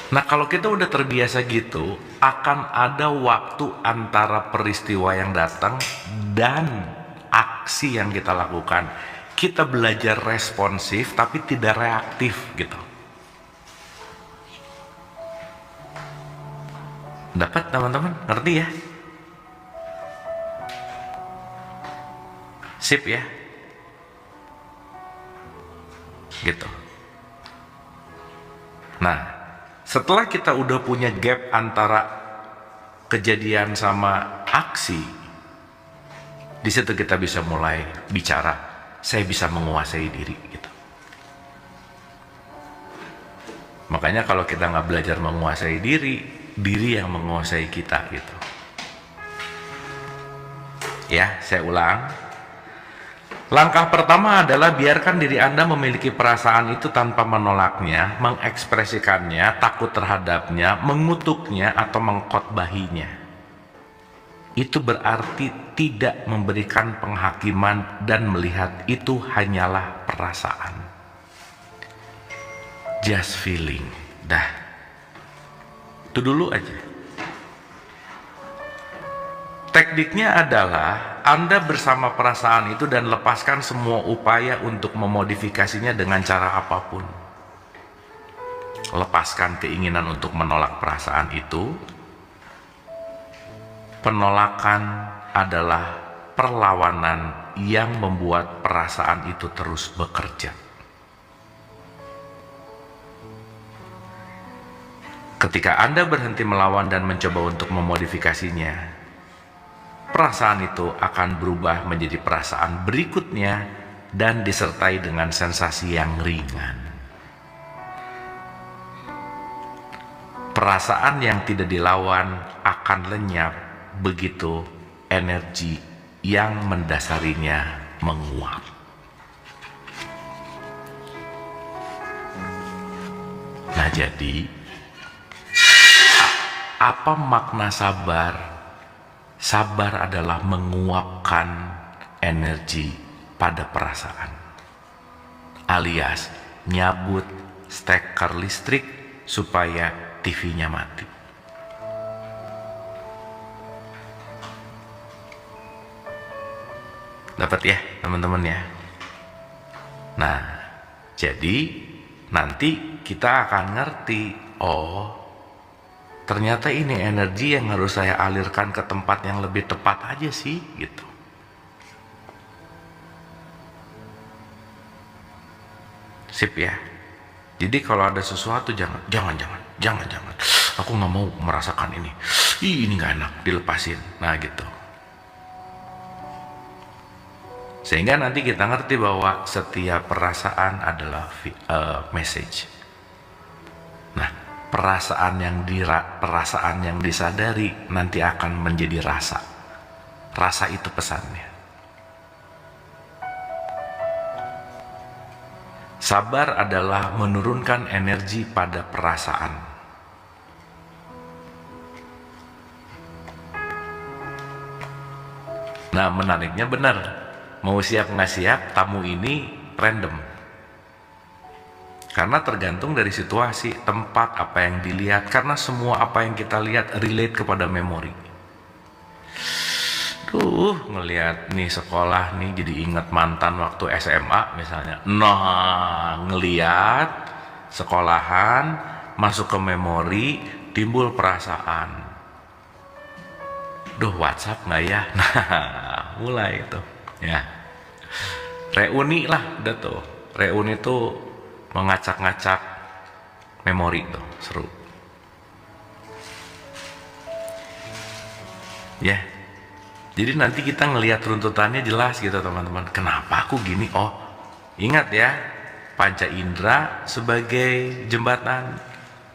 Nah kalau kita udah terbiasa gitu, akan ada waktu antara peristiwa yang datang dan aksi yang kita lakukan. Kita belajar responsif tapi tidak reaktif gitu. Dapat teman-teman? Ngerti ya? Sip ya? Gitu. Nah, setelah kita udah punya gap antara kejadian sama aksi, di situ kita bisa mulai bicara, saya bisa menguasai diri gitu. Makanya kalau kita nggak belajar menguasai diri, diri yang menguasai kita gitu. Ya, saya ulang. Langkah pertama adalah biarkan diri Anda memiliki perasaan itu tanpa menolaknya, mengekspresikannya, takut terhadapnya, mengutuknya, atau mengkhotbahinya. Itu berarti tidak memberikan penghakiman dan melihat itu hanyalah perasaan. Just feeling. Dah. Itu dulu aja. Tekniknya adalah Anda bersama perasaan itu dan lepaskan semua upaya untuk memodifikasinya dengan cara apapun. Lepaskan keinginan untuk menolak perasaan itu. Penolakan adalah perlawanan yang membuat perasaan itu terus bekerja. Ketika Anda berhenti melawan dan mencoba untuk memodifikasinya, perasaan itu akan berubah menjadi perasaan berikutnya dan disertai dengan sensasi yang ringan. Perasaan yang tidak dilawan akan lenyap begitu energi yang mendasarinya menguap. Nah, jadi apa makna sabar? Sabar adalah menguapkan energi pada perasaan, alias nyabut steker listrik supaya TV-nya mati. Dapat ya teman-teman ya? Nah, jadi nanti kita akan ngerti, oh ternyata ini energi yang harus saya alirkan ke tempat yang lebih tepat aja sih, gitu. Sip ya. Jadi kalau ada sesuatu jangan. Aku nggak mau merasakan ini. Ini nggak enak, dilepasin. Nah gitu. Sehingga nanti kita ngerti bahwa setiap perasaan adalah message. Nah, perasaan yang disadari nanti akan menjadi rasa. Rasa itu pesannya. Sabar adalah menurunkan energi pada perasaan. Nah, menariknya benar. Mau siap nggak siap, tamu ini random. Karena tergantung dari situasi, tempat, apa yang dilihat. Karena semua apa yang kita lihat relate kepada memori. Ngelihat nih sekolah nih jadi ingat mantan waktu SMA misalnya. Nah, ngelihat sekolahan masuk ke memori, timbul perasaan. WhatsApp nggak ya? Nah, mulai itu. Ya. Reuni lah, udah tuh. Reuni tuh mengacak-ngacak memori tuh, seru. Ya. Jadi nanti kita ngelihat runtutannya jelas gitu teman-teman. Kenapa aku gini? Oh, ingat ya, panca indera sebagai jembatan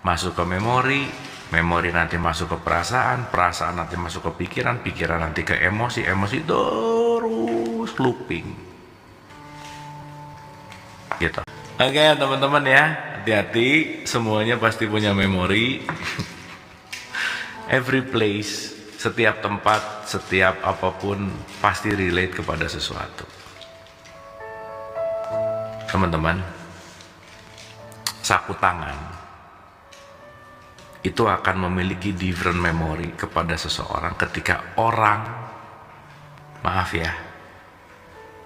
masuk ke memori, memori nanti masuk ke perasaan, perasaan nanti masuk ke pikiran, pikiran nanti ke emosi, emosi terus looping. Gitu. Oke teman-teman ya, hati-hati, semuanya pasti punya memori. Every place, setiap tempat, setiap apapun pasti relate kepada sesuatu. Teman-teman, sapu tangan itu akan memiliki different memory kepada seseorang ketika orang, maaf ya,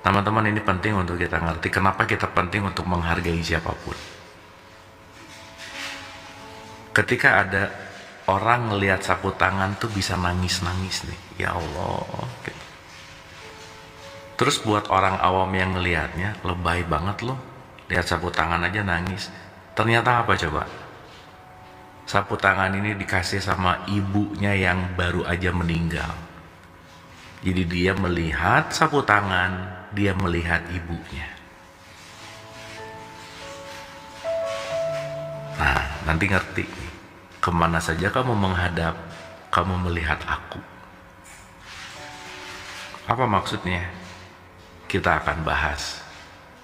teman-teman, ini penting untuk kita ngerti kenapa kita penting untuk menghargai siapapun. Ketika ada orang ngelihat sapu tangan tuh bisa nangis-nangis nih, ya Allah. Terus buat orang awam yang ngelihatnya, lebay banget loh, lihat sapu tangan aja nangis. Ternyata apa coba? sapu tangan ini dikasih sama ibunya yang baru aja meninggal. Jadi dia melihat sapu tangan, dia melihat ibunya. Nah, nanti ngerti nih, kemana saja kamu menghadap, kamu melihat aku. Apa maksudnya? Kita akan bahas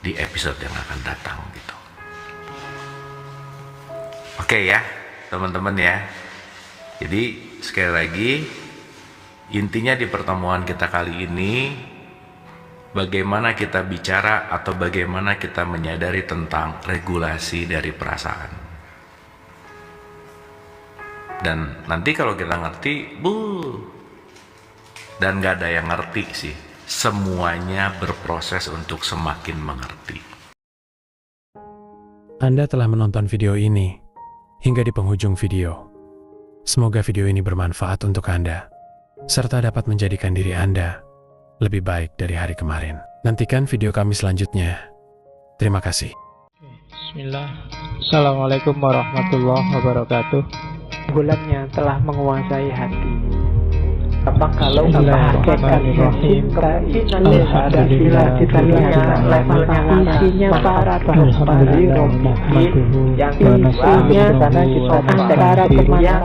di episode yang akan datang gitu. Oke ya, teman-teman ya. Jadi sekali lagi, intinya di pertemuan kita kali ini, bagaimana kita bicara atau bagaimana kita menyadari tentang regulasi dari perasaan. Dan nanti kalau kita ngerti, dan gak ada yang ngerti sih, semuanya berproses untuk semakin mengerti. Anda telah menonton video ini hingga di penghujung video. Semoga video ini bermanfaat untuk Anda, serta dapat menjadikan diri Anda lebih baik dari hari kemarin. Nantikan video kami selanjutnya. Terima kasih. Bismillah. Assalamualaikum warahmatullahi wabarakatuh. Bulannya telah menguasai hati. Apa kalau hakikatnya cinta itu adalah kita lihat levelnya isinya para bahwa yang isinya sana kita antara kemana